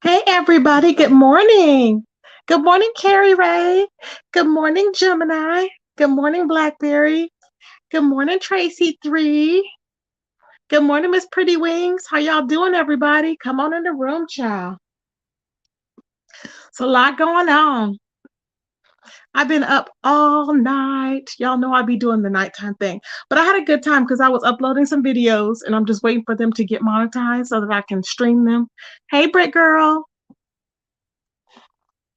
Hey everybody, good morning. Good morning, Carrie Ray. Good morning, Gemini. Good morning, Blackberry. Good morning, Tracy 3. Good morning, Miss Pretty Wings. How y'all doing, everybody? Come on in the room, child. It's a lot going on. I've been up all night. Y'all know I be doing the nighttime thing. But I had a good time because I was uploading some videos and I'm just waiting for them to get monetized so that I can stream them. Hey, Britt girl.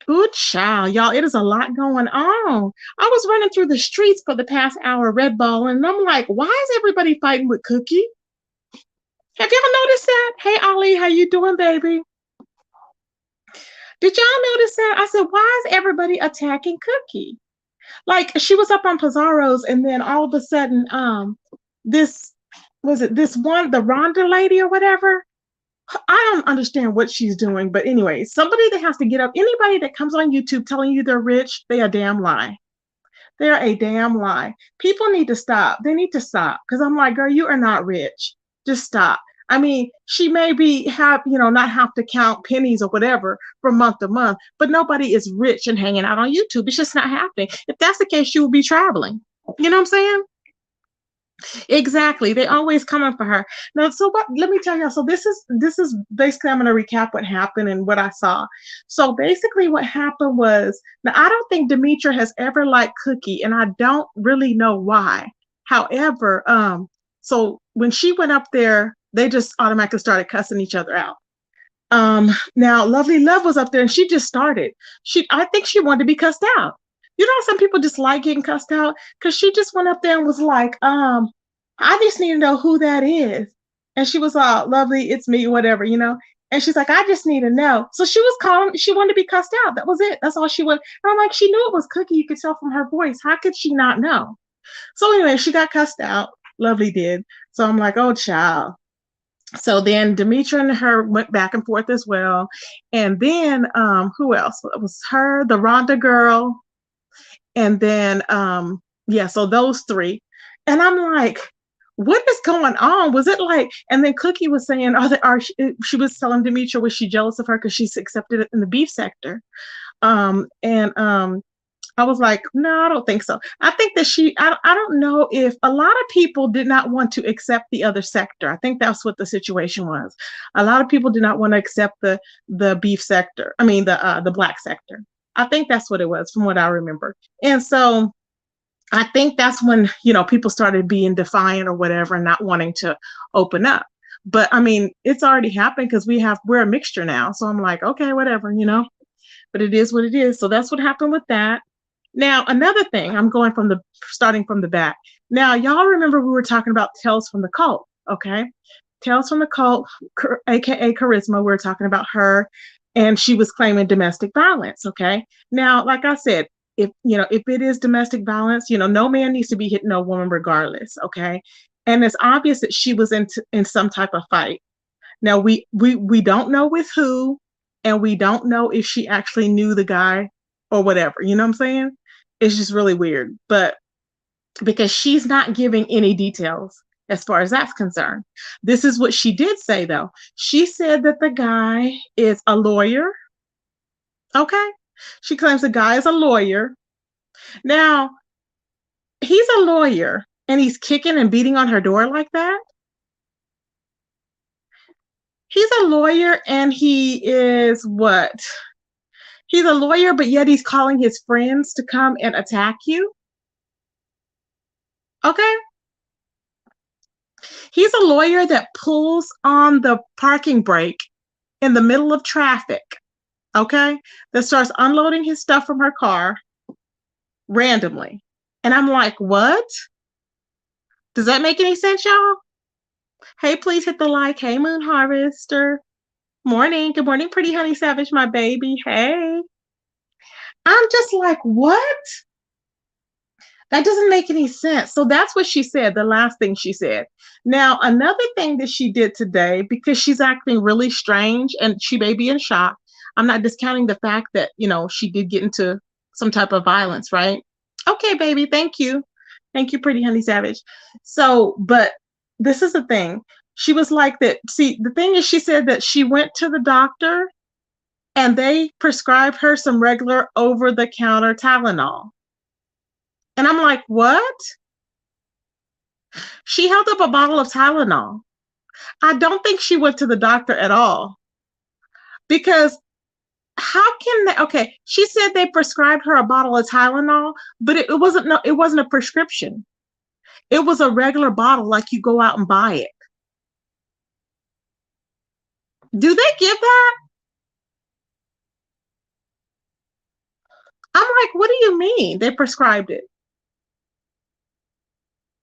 Ooh, child, y'all, it is a lot going on. I was running through the streets for the past hour, Red Ball, and I'm like, why is everybody fighting with Cookie? Have y'all noticed that? Hey, Ollie, how you doing, baby? Did y'all notice that? I said, why is everybody attacking Cookie? Like, she was up on Pizarro's, and then all of a sudden, this, was it this one, the Rhonda lady or whatever? I don't understand what she's doing, but anyway, somebody that has to get up, anybody that comes on YouTube telling you they're rich, they a damn lie. They're a damn lie. People need to stop. They need to stop because I'm like, girl, you are not rich. Just stop. I mean, she may be not have to count pennies or whatever from month to month, but nobody is rich and hanging out on YouTube. It's just not happening. If that's the case, she will be traveling. You know what I'm saying? Exactly. They always coming for her. Now, so what let me tell you. So this is basically I'm gonna recap what happened and what I saw. So basically what happened was now I don't think Demetra has ever liked Cookie, and I don't really know why. However, so when she went up there, they just automatically started cussing each other out. Now Lovely Love was up there and she just started. I think she wanted to be cussed out. You know, some people just like getting cussed out because she just went up there and was like, I just need to know who that is. And she was all lovely, it's me, whatever, you know. And she's like, I just need to know. So she was calling, she wanted to be cussed out. That was it. That's all she wanted. And I'm like, she knew it was Cookie. You could tell from her voice. How could she not know? So anyway, she got cussed out. Lovely did. So I'm like, oh, child. So then Demetra and her went back and forth as well. And then who else? It was her, the Rhonda girl, and then yeah, so those three. And I'm like, what is going on? Was it like, and then Cookie was saying, she was telling Demetra, was she jealous of her because she's accepted it in the beef sector? And I was like, no, I don't think so. I think that I don't know if a lot of people did not want to accept the other sector. I think that's what the situation was. A lot of people did not want to accept the beef sector. I mean, the black sector. I think that's what it was from what I remember. And so I think that's when, people started being defiant or whatever and not wanting to open up. But I mean, it's already happened because we're a mixture now. So I'm like, okay, whatever. But it is what it is. So that's what happened with that. Now, another thing, starting from the back. Now, y'all remember we were talking about Tales from the Cult, okay? Tales from the Cult, aka Charisma, we were talking about her, and she was claiming domestic violence, okay? Now, like I said, if it is domestic violence, no man needs to be hitting no woman regardless, okay? And it's obvious that she was in some type of fight. Now, we don't know with who, and we don't know if she actually knew the guy or whatever. You know what I'm saying? It's just really weird. But because she's not giving any details as far as that's concerned. This is what she did say, though. She said that the guy is a lawyer. Okay. She claims the guy is a lawyer. Now, he's a lawyer and he's kicking and beating on her door like that. He's a lawyer and he is what? He's a lawyer, but yet he's calling his friends to come and attack you. Okay. He's a lawyer that pulls on the parking brake in the middle of traffic. Okay. That starts unloading his stuff from her car randomly. And I'm like, what? Does that make any sense, y'all? Hey, please hit the like. Hey, Moon Harvester. Morning. Good morning, pretty honey savage, my baby. Hey. I'm just like, what? That doesn't make any sense. So that's what she said, the last thing she said. Now, another thing that she did today, because she's acting really strange and she may be in shock. I'm not discounting the fact that, she did get into some type of violence, right? Okay, baby. Thank you. Thank you, pretty honey savage. So, but this is the thing. She was like that. See, the thing is, she said that she went to the doctor and they prescribed her some regular over the counter Tylenol. And I'm like, what? She held up a bottle of Tylenol. I don't think she went to the doctor at all because how can they? Okay, she said they prescribed her a bottle of Tylenol, but it wasn't. No, it wasn't a prescription. It was a regular bottle, like you go out and buy it. Do they give that? I'm like, what do you mean? They prescribed it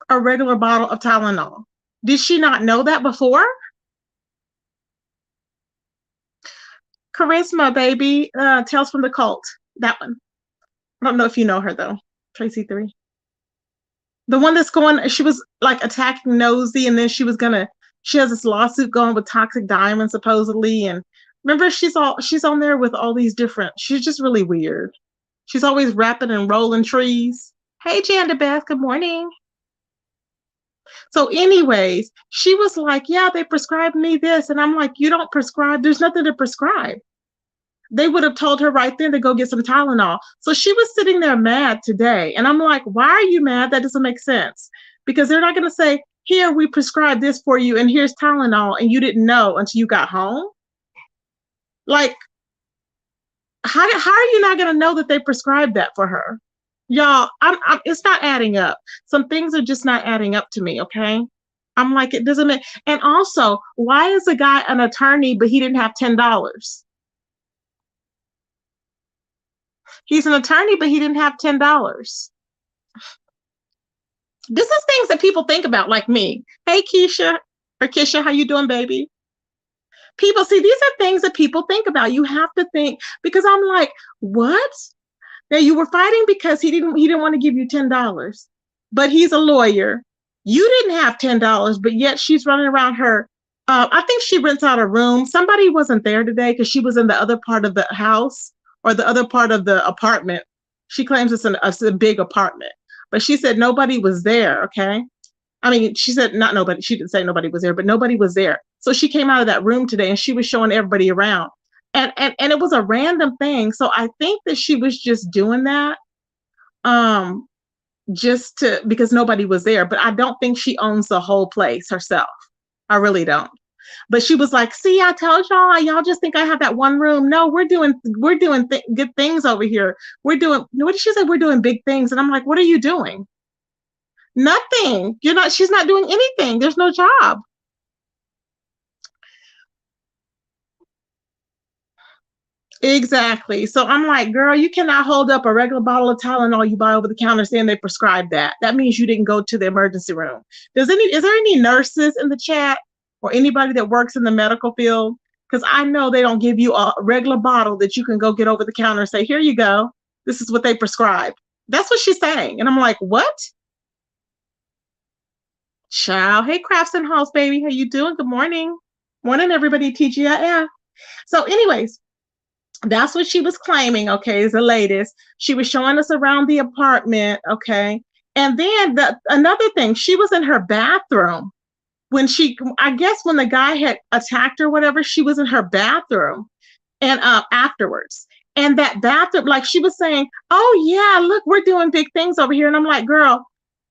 a regular bottle of Tylenol. Did she not know that before? Charisma, baby. Tales from the Cult. That one. I don't know if you know her though. Tracy 3. The one that's going, she was like attacking Nosy, and then she has this lawsuit going with Toxic Diamond supposedly. And remember, she's on there with all these different. She's just really weird. She's always rapping and rolling trees. Hey, Janda Beth, good morning. So, anyways, she was like, yeah, they prescribed me this. And I'm like, you don't prescribe, there's nothing to prescribe. They would have told her right then to go get some Tylenol. So she was sitting there mad today. And I'm like, why are you mad? That doesn't make sense. Because they're not going to say, here, we prescribed this for you, and here's Tylenol, and you didn't know until you got home. Like, how are you not going to know that they prescribed that for her? Y'all, it's not adding up. Some things are just not adding up to me, okay? I'm like, it doesn't make, and also, why is a guy an attorney, but he didn't have $10? He's an attorney, but he didn't have $10. This is things that people think about, like me. Hey, Keisha or Kisha, how you doing, baby? People see these are things that people think about. You have to think, because I'm like, what? Now you were fighting because he didn't want to give you $10, but he's a lawyer. You didn't have $10, but yet she's running around her. I think she rents out a room. Somebody wasn't there today because she was in the other part of the house or the other part of the apartment. She claims it's a big apartment, but she said nobody was there. Okay. I mean, she said not nobody. She didn't say nobody was there, but nobody was there. So she came out of that room today and she was showing everybody around. And it was a random thing. So I think that she was just doing that just to, because nobody was there. But I don't think she owns the whole place herself. I really don't. But she was like, see, I told y'all just think I have that one room. No, we're doing good things over here. What did she say? We're doing big things. And I'm like, what are you doing? Nothing. She's not doing anything. There's no job. Exactly. So I'm like, girl, you cannot hold up a regular bottle of Tylenol you buy over the counter saying they prescribed that. That means you didn't go to the emergency room. Is there any nurses in the chat or anybody that works in the medical field? Because I know they don't give you a regular bottle that you can go get over the counter and say, here you go. This is what they prescribed. That's what she's saying. And I'm like, what? Ciao. Hey, Crafts and Halls, baby. How you doing? Good morning. Morning, everybody. TGIF. So anyways, that's what she was claiming, okay, is the latest. She was showing us around the apartment, okay. And then another thing, she was in her bathroom when I guess when the guy had attacked her, whatever, she was in her bathroom and afterwards. And that bathroom, like she was saying, oh yeah, look, we're doing big things over here. And I'm like, girl,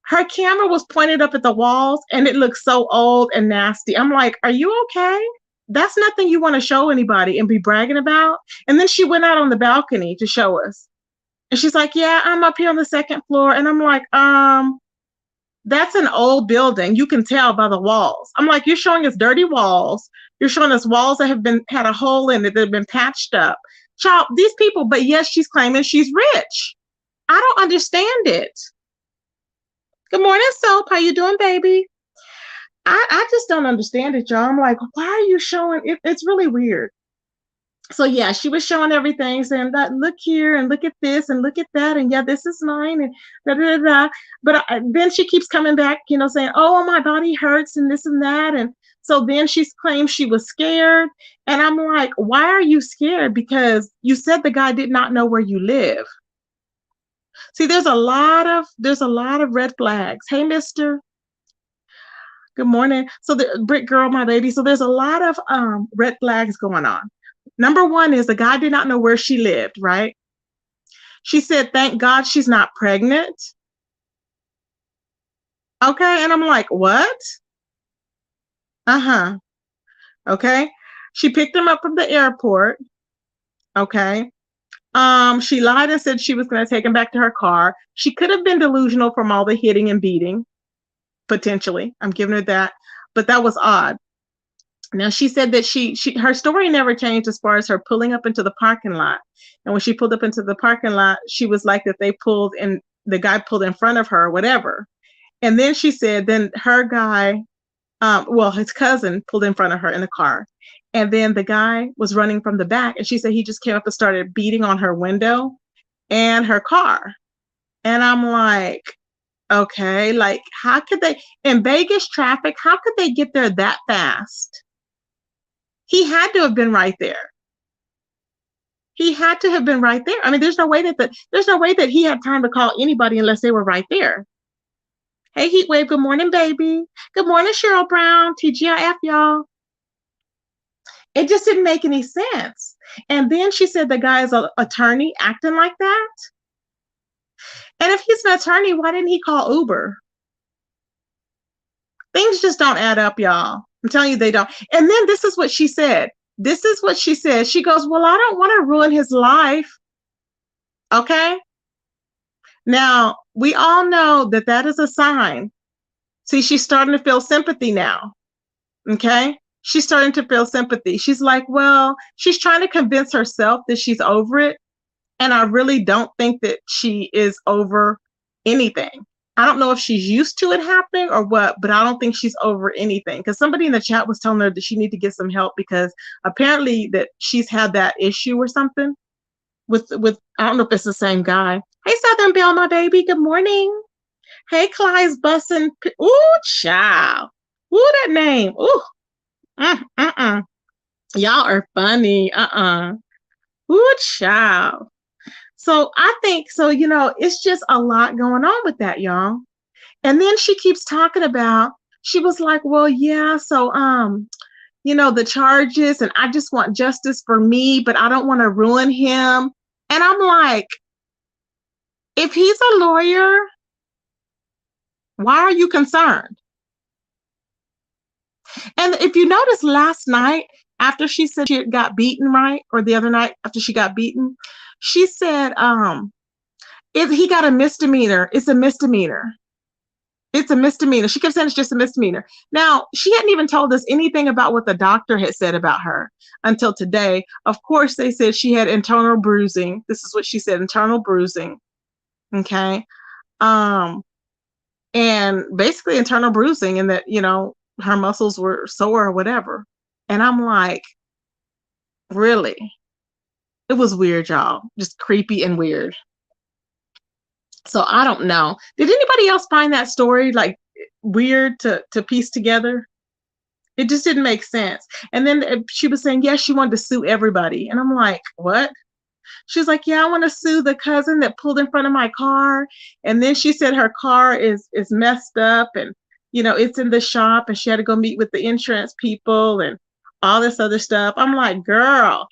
her camera was pointed up at the walls and it looks so old and nasty. I'm like, are you okay? That's nothing you want to show anybody and be bragging about. And then she went out on the balcony to show us. And she's like, yeah, I'm up here on the second floor. And I'm like, That's an old building. You can tell by the walls. I'm like, you're showing us dirty walls. You're showing us walls that have been had a hole in it that have been patched up. Child, these people, but yes, she's claiming she's rich. I don't understand it. Good morning, Soap. How you doing, baby? I just don't understand it, y'all. I'm like, why are you showing it? It's really weird. So yeah, she was showing everything, saying that look here and look at this and look at that, and yeah, this is mine and da da da. Da. But then she keeps coming back, saying, "Oh, my body hurts and this and that," and so then she's claimed she was scared, and I'm like, "Why are you scared? Because you said the guy did not know where you live." See, there's a lot of red flags. Hey, Mister. Good morning. So the Brick Girl, my baby. So there's a lot of red flags going on. Number one is the guy did not know where she lived, right? She said, thank God she's not pregnant. Okay. And I'm like, what? Uh-huh. Okay. She picked him up from the airport. Okay. She lied and said she was going to take him back to her car. She could have been delusional from all the hitting and beating, potentially. I'm giving her that. But that was odd. Now she said that her story never changed as far as her pulling up into the parking lot. And when she pulled up into the parking lot, she was like that the guy pulled in front of her or whatever. And then she said then her guy, his cousin pulled in front of her in the car. And then the guy was running from the back. And she said he just came up and started beating on her window and her car. And I'm like, okay, like how could they, in Vegas traffic, how could they get there that fast? He had to have been right there. He had to have been right there. I mean, there's no way that he had time to call anybody unless they were right there. Hey, Heatwave, good morning, baby. Good morning, Cheryl Brown, TGIF, y'all. It just didn't make any sense. And then she said the guy is an attorney acting like that. And if he's an attorney, why didn't he call Uber? Things just don't add up, y'all. I'm telling you, they don't. And then this is what she said. She goes, well, I don't want to ruin his life. Okay. Now, we all know that is a sign. See, she's starting to feel sympathy now. Okay. She's starting to feel sympathy. She's like, well, she's trying to convince herself that she's over it. And I really don't think that she is over anything. I don't know if she's used to it happening or what, but I don't think she's over anything. Because somebody in the chat was telling her that she needs to get some help because apparently that she's had that issue or something with I don't know if it's the same guy. Hey, Southern Belle, my baby. Good morning. Hey, Clyde's bussin'. Ooh, child. Ooh, that name. Ooh. Y'all are funny. Ooh, child. So I think so, it's just a lot going on with that, y'all. And then she keeps talking about, she was like, well, yeah, so the charges, and I just want justice for me, but I don't want to ruin him. And I'm like, if he's a lawyer, why are you concerned? And if you notice last night, after she said she got beaten, right? Or the other night after she got beaten, she said, if he got a misdemeanor, it's a misdemeanor. It's a misdemeanor. She kept saying it's just a misdemeanor. Now, she hadn't even told us anything about what the doctor had said about her until today. Of course, they said she had internal bruising. This is what she said, internal bruising. Okay. And basically internal bruising, and that, her muscles were sore or whatever. And I'm like, really? It was weird, y'all. Just creepy and weird. So I don't know. Did anybody else find that story like weird to piece together? It just didn't make sense. And then she was saying, yes, she wanted to sue everybody. And I'm like, what? She's like, yeah, I want to sue the cousin that pulled in front of my car. And then she said her car is messed up and, it's in the shop and she had to go meet with the insurance people and all this other stuff. I'm like, girl,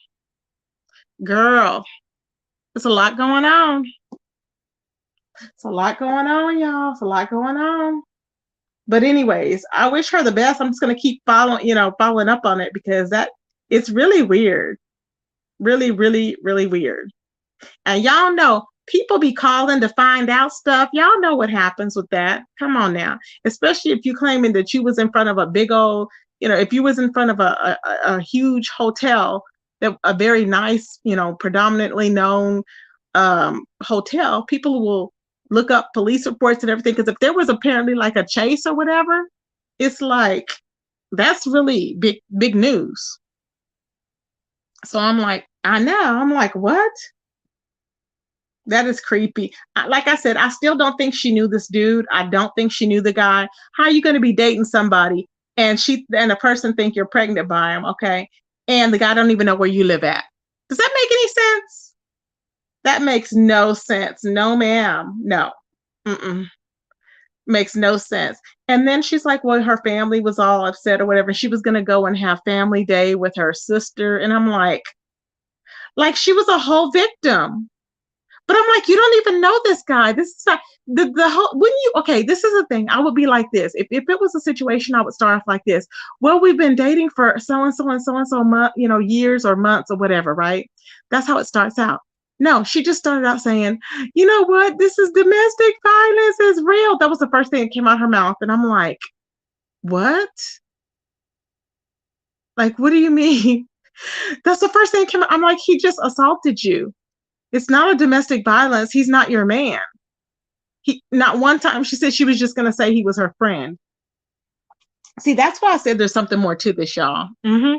there's a lot going on. It's a lot going on, y'all. It's a lot going on. But anyways, I wish her the best. I'm just going to keep following up on it because it's really weird. Really, really, really weird. And y'all know people be calling to find out stuff. Y'all know what happens with that. Come on now. Especially if you claiming that you was in front of a big old, if you was in front of a huge hotel, that a very nice, predominantly known hotel, people will look up police reports and everything. Because if there was apparently like a chase or whatever, it's like, that's really big news. So I'm like, I know. I'm like, what? That is creepy. Like I said, I still don't think she knew this dude. I don't think she knew the guy. How are you going to be dating somebody and a person think you're pregnant by him, okay? And the guy don't even know where you live at. Does that make any sense? That makes no sense. No, ma'am. No. Mm-mm. Makes no sense. And then she's like, well, her family was all upset or whatever. She was going to go and have family day with her sister. And I'm like she was a whole victim. But I'm like, you don't even know this guy. This is not, the whole, wouldn't you? Okay, this is the thing. I would be like this. If it was a situation, I would start off like this. Well, we've been dating for so and so and so and so month, years or months or whatever, right? That's how it starts out. No, she just started out saying, you know what? This is domestic violence is real. That was the first thing that came out of her mouth. And I'm like, what? Like, what do you mean? That's the first thing that came out. I'm like, he just assaulted you. It's not a domestic violence. He's not your man. Not one time she said she was just going to say he was her friend. See, that's why I said there's something more to this, y'all. Mm-hmm.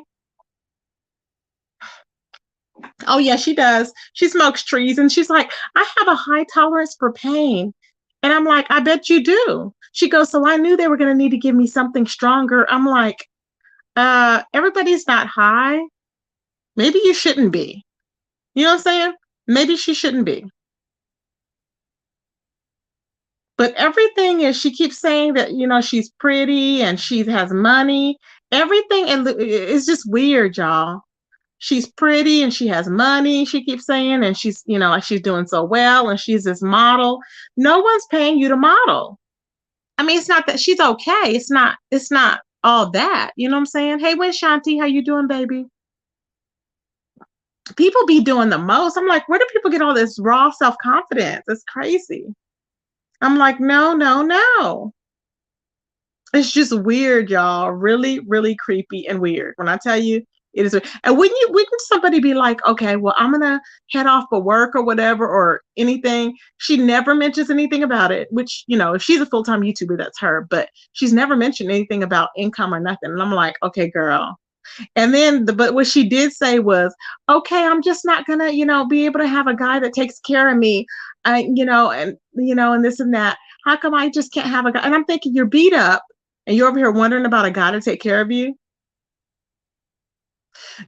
Oh, yeah, she does. She smokes trees and she's like, I have a high tolerance for pain. And I'm like, I bet you do. She goes, so I knew they were going to need to give me something stronger. I'm like, everybody's not high. Maybe you shouldn't be. You know what I'm saying? Maybe she shouldn't be. But everything is, she keeps saying that, she's pretty and she has money. Everything is just weird, y'all. She's pretty and she has money, she keeps saying, and she's, like she's doing so well and she's this model. No one's paying you to model. I mean, it's not that she's okay. It's not all that. You know what I'm saying? Hey, where's Shanti? How you doing, baby? People be doing the most. I'm like, where do people get all this raw self-confidence? It's crazy. I'm like, no, no, no. It's just weird, y'all. Really, really creepy and weird. When I tell you, it is weird. And wouldn't somebody be like, okay, well, I'm gonna head off for work or whatever or anything? She never mentions anything about it, which, if she's a full-time YouTuber, that's her, but she's never mentioned anything about income or nothing. And I'm like, okay, girl. And then, but what she did say was, okay, I'm just not gonna, be able to have a guy that takes care of me, and this and that. How come I just can't have a guy? And I'm thinking, you're beat up, and you're over here wondering about a guy to take care of you.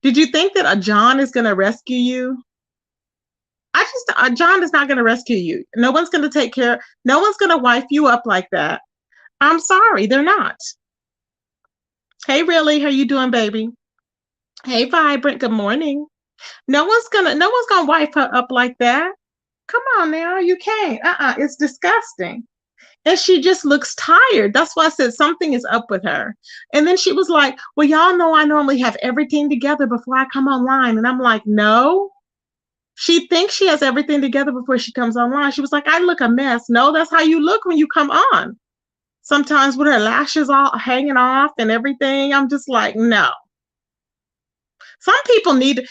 Did you think that a John is gonna rescue you? John is not gonna rescue you. No one's gonna take care. No one's gonna wife you up like that. I'm sorry, they're not. Hey, really? How you doing, baby? Hey, Vibrant. Good morning. No one's gonna wipe her up like that. Come on now, you can't. It's disgusting. And she just looks tired. That's why I said something is up with her. And then she was like, well, y'all know I normally have everything together before I come online. And I'm like, no. She thinks she has everything together before she comes online. She was like, I look a mess. No, that's how you look when you come on. Sometimes with her lashes all hanging off and everything. I'm just like, no. Some people need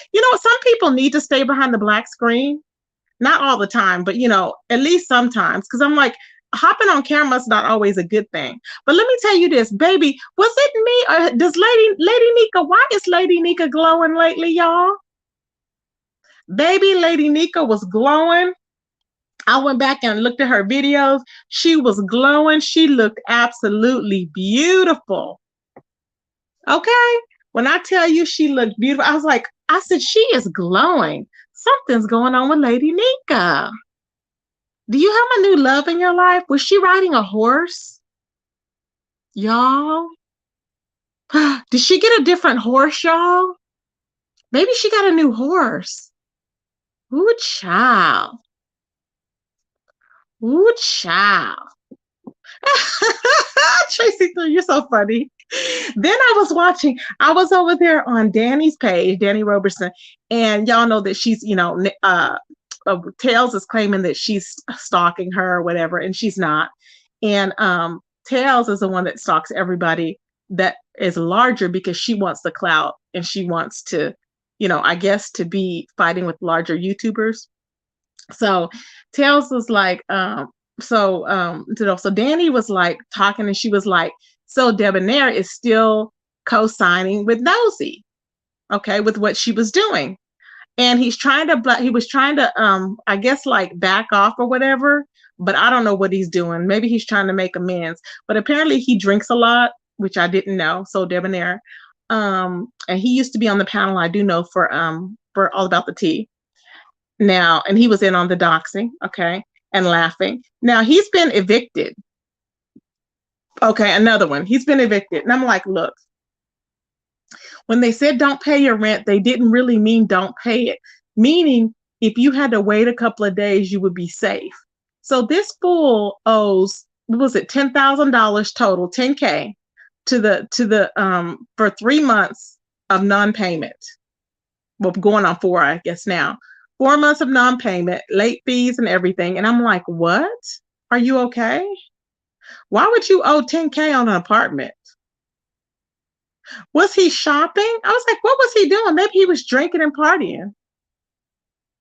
to stay behind the black screen. Not all the time, but at least sometimes. Because I'm like, hopping on camera is not always a good thing. But let me tell you this, baby, was it me or does Lady Nika, why is Lady Nika glowing lately, y'all? Baby, Lady Nika was glowing. I went back and looked at her videos. She was glowing. She looked absolutely beautiful. Okay? When I tell you she looked beautiful, I said, she is glowing. Something's going on with Lady Nika. Do you have a new love in your life? Was she riding a horse? Y'all? Did she get a different horse, y'all? Maybe she got a new horse. Ooh, child. Ooh, child. Tracy, you're so funny. Then I was over there on Danny's page, Danny Roberson, and y'all know that she's, Tails is claiming that she's stalking her or whatever, and she's not. And Tails is the one that stalks everybody that is larger because she wants the clout and she wants to, I guess to be fighting with larger YouTubers. So Tails was like, so Danny was like talking and she was like, so Debonair is still co-signing with Nosy, okay, with what she was doing. And he was trying to, I guess like back off or whatever, but I don't know what he's doing. Maybe he's trying to make amends, but apparently he drinks a lot, which I didn't know. So Debonair, and he used to be on the panel, I do know, for All About the Tea now, and he was in on the doxing, okay, and laughing. Now he's been evicted. Okay, another one. He's been evicted. And I'm like, look, when they said don't pay your rent, they didn't really mean don't pay it. Meaning, if you had to wait a couple of days, you would be safe. So this fool owes, what was it, $10,000 total, 10K to the for 3 months of non-payment. Well, going on 4, I guess now. 4 months of non-payment, late fees and everything. And I'm like, what? Are you okay? Why would you owe 10K on an apartment? Was he shopping? I was like, what was he doing? Maybe he was drinking and partying.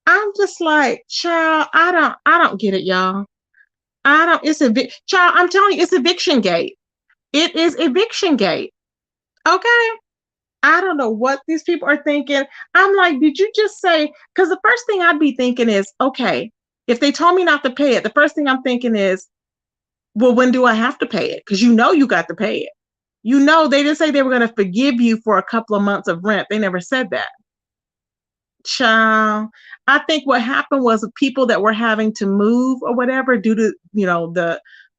I'm just like, child, I don't get it, y'all. Child, I'm telling you, it's eviction gate. It is eviction gate. Okay. I don't know what these people are thinking. I'm like, did you just say, because the first thing I'd be thinking is, okay, if they told me not to pay it, the first thing I'm thinking is, well, when do I have to pay it? Because you got to pay it. They didn't say they were going to forgive you for a couple of months of rent. They never said that. Child, I think what happened was people that were having to move or whatever due to,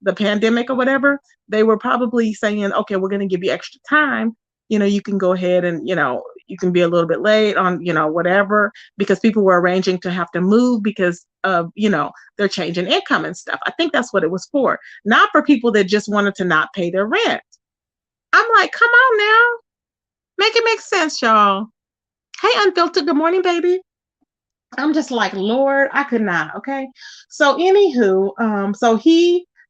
the pandemic or whatever, they were probably saying, okay, we're going to give you extra time. You can go ahead and, you can be a little bit late on, whatever, because people were arranging to have to move because of, their change in income and stuff. I think that's what it was for, not for people that just wanted to not pay their rent. I'm like, come on now. Make it make sense, y'all. Hey, Unfiltered, good morning, baby. I'm just like, Lord, I could not. Okay. So anywho,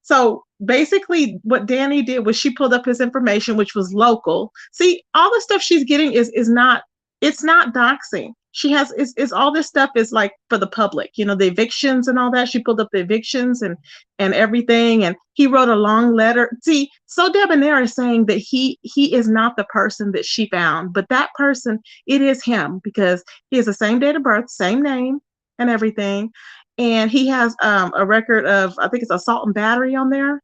so basically what Danny did was she pulled up his information, which was local. See, all the stuff she's getting is not, it's not doxing. She has, is all this stuff is like for the public, the evictions and all that. She pulled up the evictions and everything. And he wrote a long letter. See, so Debonair is saying that he is not the person that she found, but that person, it is him because he has the same date of birth, same name and everything. And he has a record of, I think it's assault and battery on there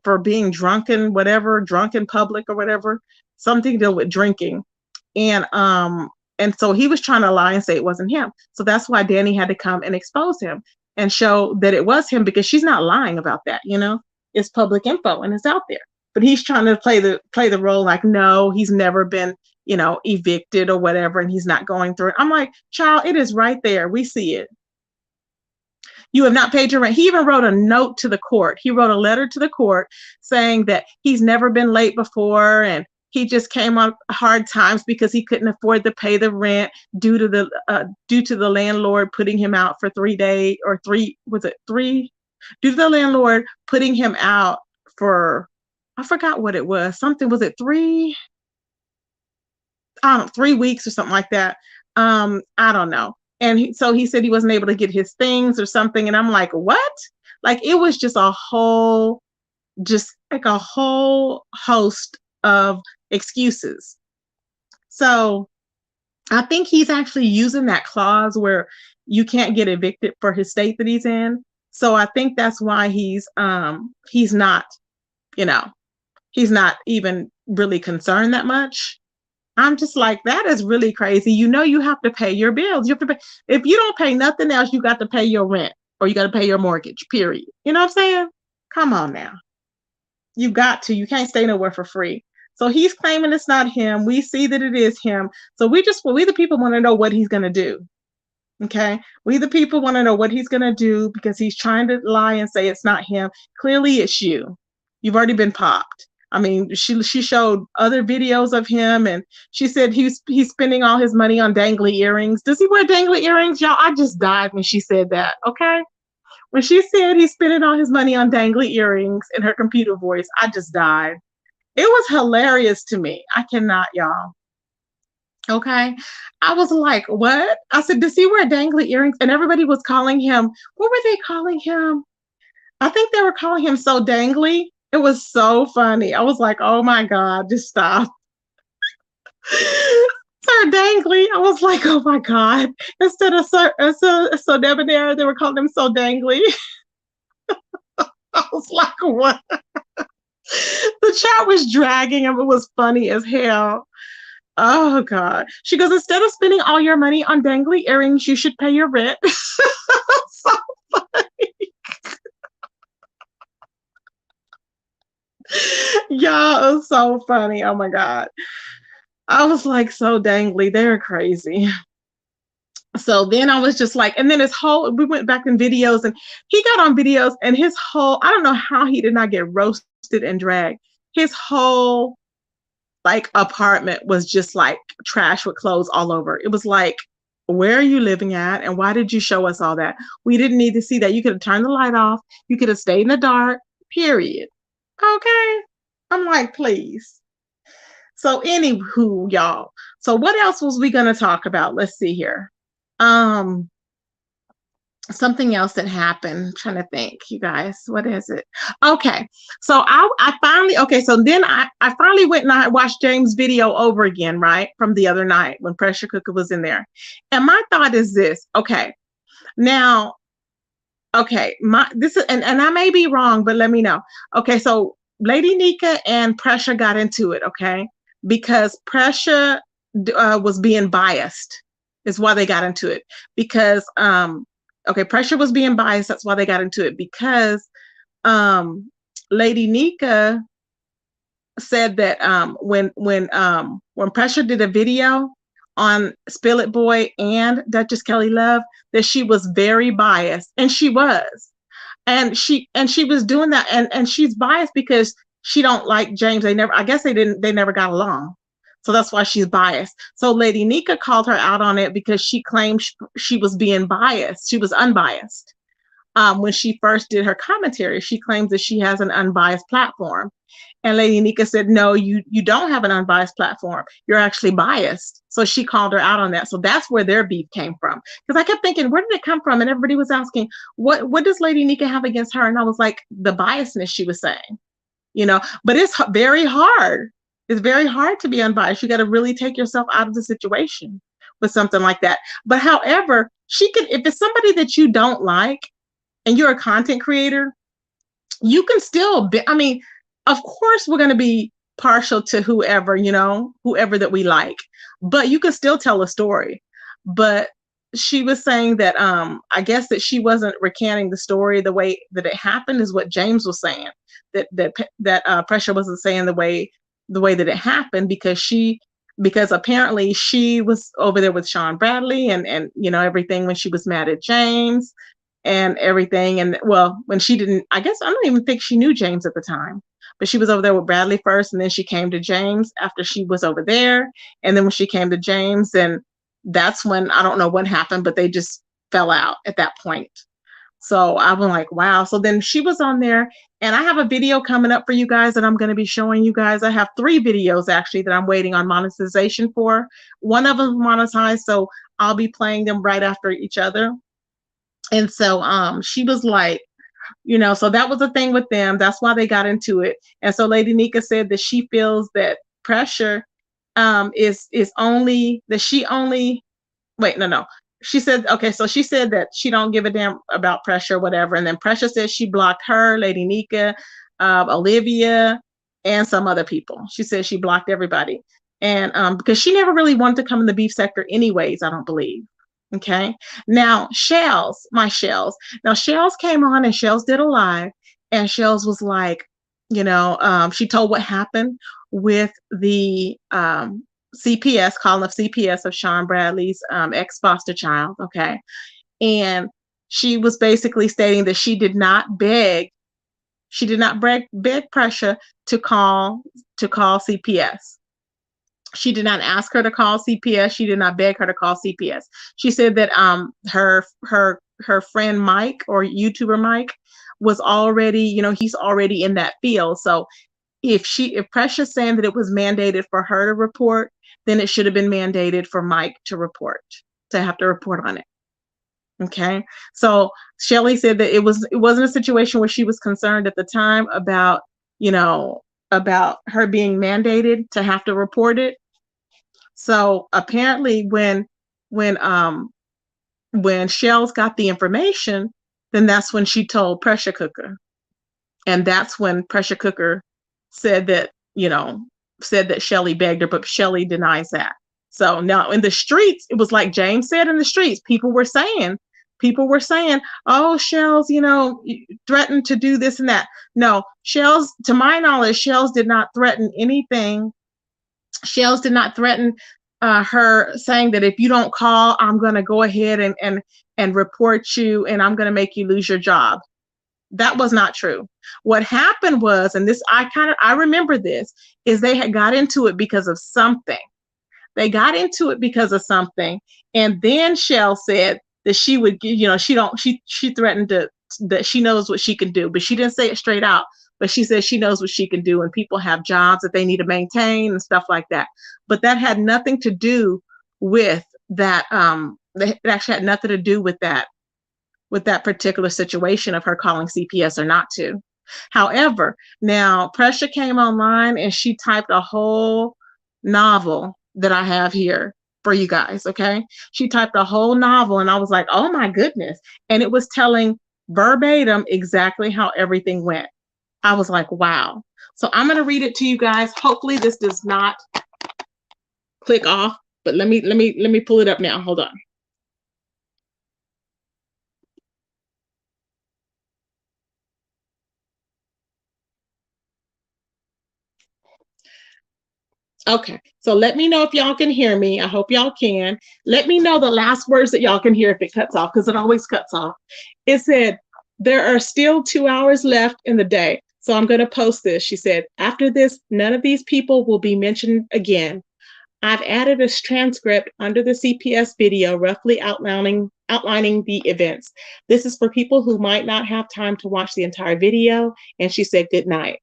for being drunk in public or whatever, something to do with drinking. And so he was trying to lie and say it wasn't him. So that's why Danny had to come and expose him and show that it was him, because she's not lying about that. It's public info and it's out there. But he's trying to play the role like, no, he's never been, evicted or whatever, and he's not going through it. I'm like, child, it is right there. We see it. You have not paid your rent. He even wrote a note to the court. He wrote a letter to the court saying that he's never been late before, and he just came on hard times because he couldn't afford to pay the rent due to the landlord putting him out for 3 days or 3, was it 3? Due to the landlord putting him out for, I forgot what it was. Something, was it 3? 3 weeks or something like that. I don't know. And so he said he wasn't able to get his things or something. And I'm like, what? Like, it was just a whole host of excuses. So I think he's actually using that clause where you can't get evicted for his state that he's in. So I think that's why he's not, he's not even really concerned that much. I'm just like, that is really crazy. You have to pay your bills. You have to pay. If you don't pay nothing else, you got to pay your rent or you got to pay your mortgage, period. You know what I'm saying? Come on now. You got to. You can't stay nowhere for free. So he's claiming it's not him. We see that it is him. So we the people want to know what he's going to do. Okay? We the people want to know what he's going to do because he's trying to lie and say it's not him. Clearly it's you. You've already been popped. I mean, she showed other videos of him, and she said he's spending all his money on dangly earrings. Does he wear dangly earrings, y'all? I just died when she said that. Okay, when she said he's spending all his money on dangly earrings in her computer voice, I just died. It was hilarious to me. I cannot, y'all. Okay. I was like, what? I said, does he wear dangly earrings? And everybody was calling him, what were they calling him? I think they were calling him so dangly. It was so funny. I was like, oh my God, just stop. Sir Dangly. I was like, oh my God. Instead of so debonair, they were calling him so dangly. I was like, what? The chat was dragging him. It was funny as hell. Oh God. She goes, instead of spending all your money on dangly earrings, you should pay your rent. So funny. Y'all, it was so funny. Oh my God. I was like, so dangly. They're crazy. So then I was just like, and then we went back in videos, and he got on videos, and his whole, I don't know how he did not get roasted and dragged. His whole like apartment was just like trash with clothes all over. It was like, where are you living at? And why did you show us all that? We didn't need to see that. You could have turned the light off. You could have stayed in the dark, period. Okay. I'm like, please. So anywho, y'all. So what else was we going to talk about? Let's see here. Something else that happened. I'm trying to think, you guys. What is it? Okay. So I finally, okay, so then I finally went and I watched James' video over again, right? From the other night when Pressure Cooker was in there. And my thought is this, okay. Now, okay, this is and I may be wrong, but let me know. Okay, so Lady Nika and Pressure got into it, okay? Because Pressure was being biased, is why they got into it. Because okay, Pressure was being biased. That's why they got into it. Because Lady Nika said that when Pressure did a video on Spill It Boy and Duchess Kelly Love, that she was very biased, and she was, and she was doing that, and she's biased because she don't like James. They never got along. So that's why she's biased. So Lady Nika called her out on it because she claimed she was being biased. She was unbiased. When she first did her commentary, she claims that she has an unbiased platform. And Lady Nika said, no, you don't have an unbiased platform. You're actually biased. So she called her out on that. So that's where their beef came from. Because I kept thinking, where did it come from? And everybody was asking, what does Lady Nika have against her? And I was like, the biasness she was saying, but it's very hard. It's very hard to be unbiased. You got to really take yourself out of the situation with something like that. But however, if it's somebody that you don't like and you're a content creator, you can still be, I mean, of course we're going to be partial to whoever that we like, but you can still tell a story. But she was saying that I guess that she wasn't recanting the story the way that it happened, is what James was saying, that Pressure wasn't saying the way that it happened, because apparently she was over there with Sean Bradley and everything when she was mad at James and everything. And well, when she didn't, I guess, I don't even think she knew James at the time, but she was over there with Bradley first, and then she came to James after she was over there. And then when she came to James, and that's when, I don't know what happened, but they just fell out at that point. So I was like, wow. So then she was on there, and I have a video coming up for you guys that I'm going to be showing you guys. I have 3 videos actually that I'm waiting on monetization for. One of them monetized, so I'll be playing them right after each other. And so she was like, so that was the thing with them. That's why they got into it. And so Lady Nika said that she feels that Pressure is only that she only wait, no. She said, okay, so she said that she don't give a damn about Pressure, whatever. And then Pressure said she blocked her, Lady Nika, Olivia, and some other people. She said she blocked everybody. And because she never really wanted to come in the beef sector anyways, I don't believe. Okay. Now, my Shells. Now, Shells came on, and Shells did a live, and Shells was like, she told what happened with the CPS, calling of CPS of Sean Bradley's ex-foster child, okay? And she was basically stating that she did not beg She did not beg Presha to call CPS. She did not ask her to call CPS. She did not beg her to call CPS. She said that her friend Mike, or YouTuber Mike, was already, he's already in that field. So if Precious saying that it was mandated for her to report, then it should have been mandated for Mike to have to report on it. Okay. So Shelly said that it wasn't a situation where she was concerned at the time about, about her being mandated to have to report it. So apparently when um when Shells got the information, then that's when she told Pressure Cooker. And that's when Pressure Cooker said that, said that Shelly begged her, but Shelly denies that. So now in the streets, it was like James said, in the streets, people were saying, oh, Shells, threatened to do this and that. No, Shells, to my knowledge, Shells did not threaten anything. Shells did not threaten her, saying that if you don't call, I'm going to go ahead and report you, and I'm going to make you lose your job. That was not true. What happened was, and this I remember this, is they had got into it because of something. They got into it because of something, and then Shell said that she would, she threatened that she knows what she can do, but she didn't say it straight out. But she said she knows what she can do, and people have jobs that they need to maintain and stuff like that. But that had nothing to do with that. It actually had nothing to do with that particular situation of her calling CPS or not to. However, now Presha came online and she typed a whole novel that I have here for you guys. Okay. She typed a whole novel, and I was like, oh my goodness. And it was telling verbatim exactly how everything went. I was like, wow. So I'm going to read it to you guys. Hopefully this does not click off, but let me pull it up now. Hold on. Okay, so let me know if y'all can hear me. I hope y'all can. Let me know the last words that y'all can hear if it cuts off, because it always cuts off. It said, there are still 2 hours left in the day. So I'm going to post this. She said, after this, none of these people will be mentioned again. I've added a transcript under the CPS video roughly outlining the events. This is for people who might not have time to watch the entire video. And she said, good night.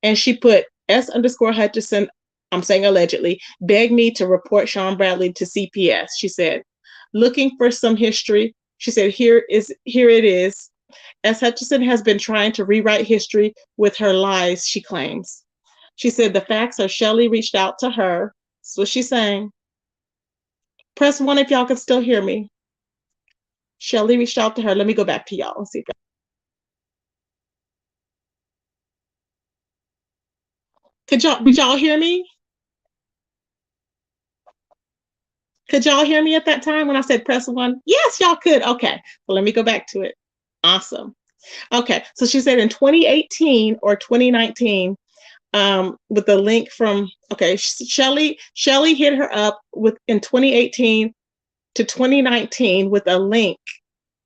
And she put S_Hutchison, I'm saying allegedly, begged me to report Sean Bradley to CPS. She said, looking for some history. She said, here it is. S. Hutchison has been trying to rewrite history with her lies, she claims. She said the facts are Shelly reached out to her. That's what she's saying. Press 1 if y'all can still hear me. Shelly reached out to her. Let me go back to y'all and see. Did y'all hear me? Could y'all hear me at that time when I said press 1? Yes, y'all could. Okay. Well, let me go back to it. Awesome. Okay. So she said in 2018 or 2019, with the link from, okay, Shelly hit her up in 2018 to 2019 with a link.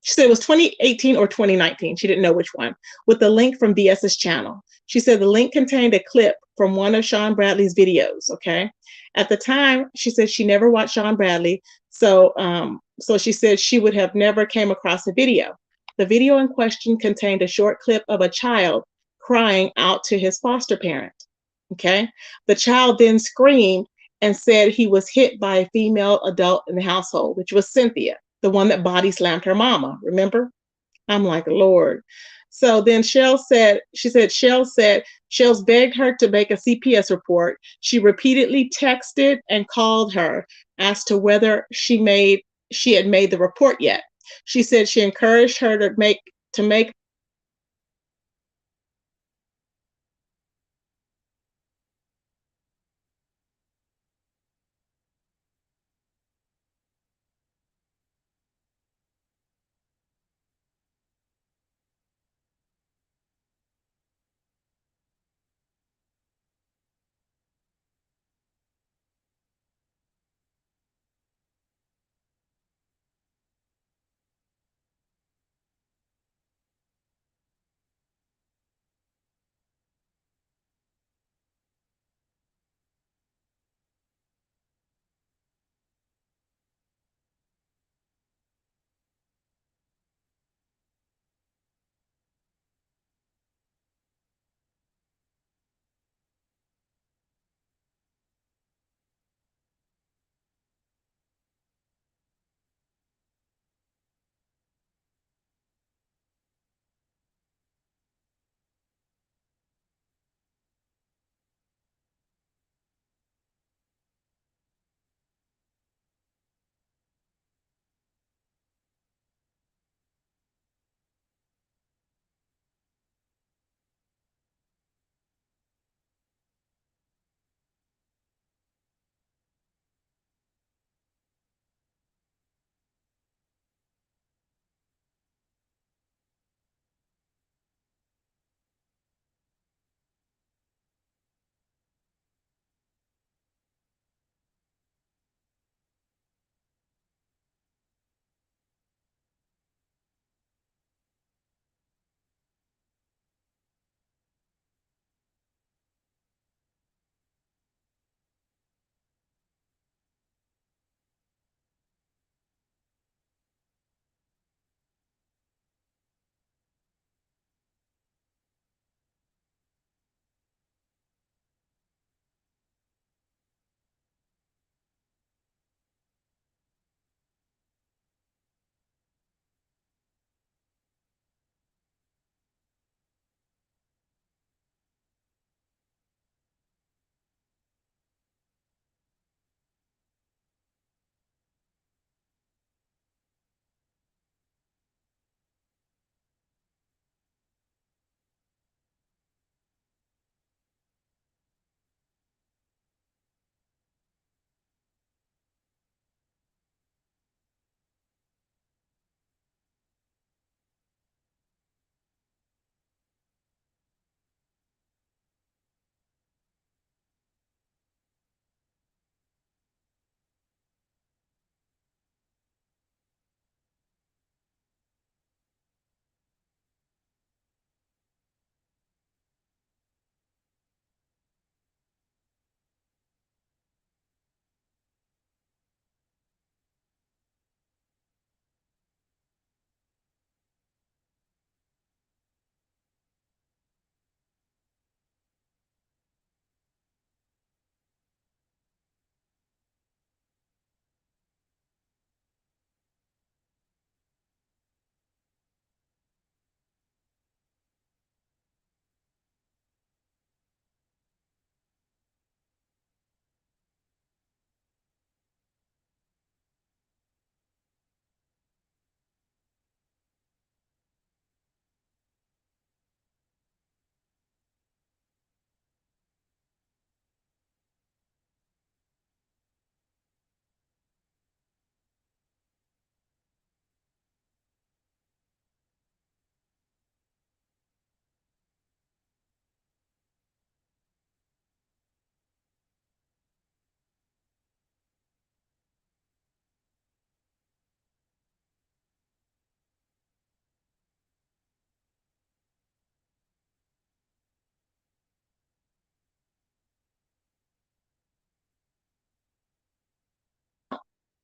She said it was 2018 or 2019. She didn't know which one, with the link from BS's channel. She said the link contained a clip from one of Sean Bradley's videos. Okay. At the time, she said she never watched Sean Bradley. So she said she would have never came across the video. The video in question contained a short clip of a child crying out to his foster parent. Okay. The child then screamed and said he was hit by a female adult in the household, which was Cynthia, the one that body slammed her mama. Remember? I'm like, Lord. So then Shells begged her to make a CPS report. She repeatedly texted and called her, asked to whether she had made the report yet. She said she encouraged her to make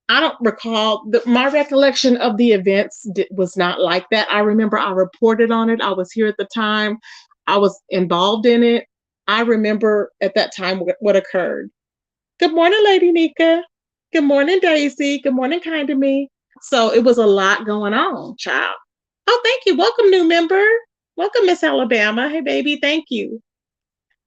I don't recall my recollection of the events was not like that. I remember I reported on it. I was here at the time. I was involved in it. I remember at that time what occurred. Good morning, Lady Nika. Good morning, Daisy. Good morning, Kind of Me. So it was a lot going on, child. Oh, thank you. Welcome, new member. Welcome, Miss Alabama. Hey, baby. Thank you.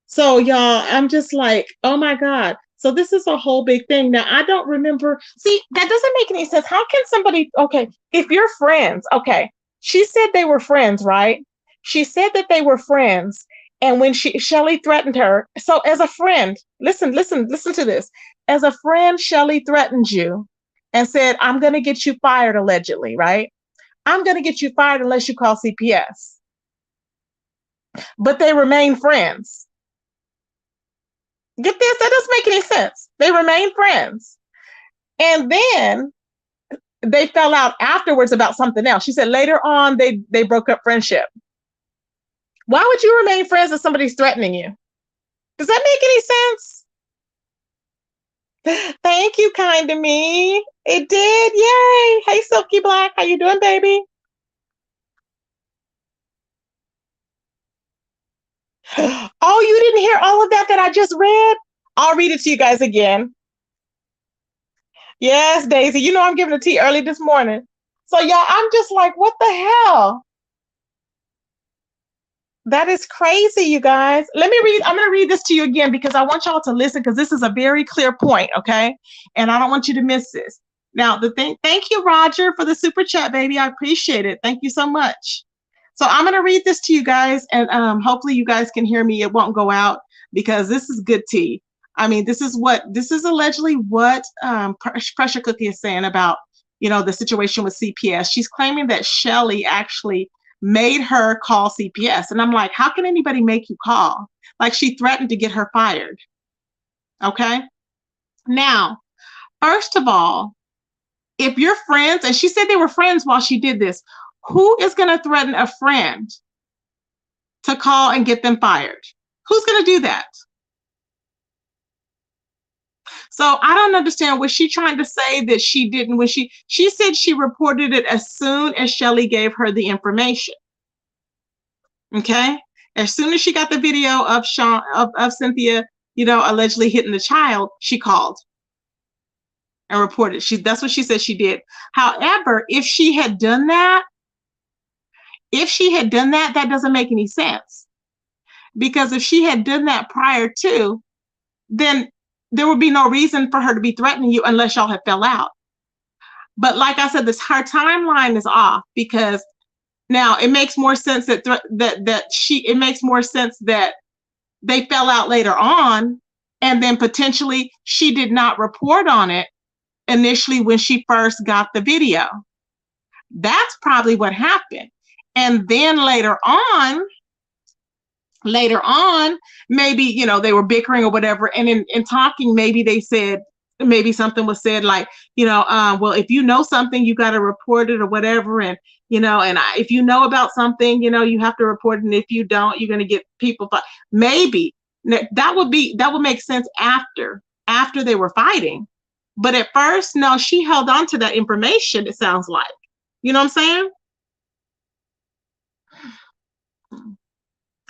So, y'all, I'm just like, oh my God. So, this is a whole big thing. Now, I don't remember. See, that doesn't make any sense. How can somebody, okay, if you're friends, okay, she said they were friends, right? She said that they were friends. And when Shelly threatened her, so as a friend, listen to this. As a friend, Shelly threatened you and said, I'm going to get you fired, allegedly, right? I'm going to get you fired unless you call CPS. But they remain friends. Get this, that doesn't make any sense. They remain friends. And then they fell out afterwards about something else. She said later on they broke up friendship. Why would you remain friends if somebody's threatening you? Does that make any sense? Thank you, Kind of Me. It did. Yay. Hey, Silky Black. How you doing, baby? Oh, you didn't hear all of that I just read? I'll read it to you guys again. Yes, Daisy. You know I'm giving the tea early this morning. So, y'all, I'm just like, what the hell? That is crazy, you guys. Let me read. I'm going to read this to you again because I want y'all to listen because this is a very clear point, okay? And I don't want you to miss this. Now, thank you, Roger, for the super chat, baby. I appreciate it. Thank you so much. So I'm going to read this to you guys, and hopefully you guys can hear me. It won't go out because this is good tea. I mean, this is allegedly what Presha Cookie is saying about, the situation with CPS. She's claiming that Shelly actually made her call CPS. And I'm like, how can anybody make you call? Like, she threatened to get her fired. Okay. Now, first of all, if you're friends, and she said they were friends while she did this, who is going to threaten a friend to call and get them fired? Who's going to do that? So I don't understand. Was she trying to say that she didn't when she said she reported it as soon as Shelly gave her the information? Okay. As soon as she got the video of Cynthia, allegedly hitting the child, she called and reported. That's what she said she did. However, if she had done that, that doesn't make any sense. Because if she had done that prior to, then there would be no reason for her to be threatening you unless y'all had fell out. But like I said, her timeline is off because now it makes more sense it makes more sense that they fell out later on, and then potentially she did not report on it initially when she first got the video. That's probably what happened. And then later on, maybe, they were bickering or whatever. And in talking, maybe something was said like, well, if you know something, you got to report it or whatever. And, if you know about something, you have to report it. And if you don't, you're going to get people. But maybe that would make sense after they were fighting. But at first, no, she held on to that information. It sounds like, you know what I'm saying?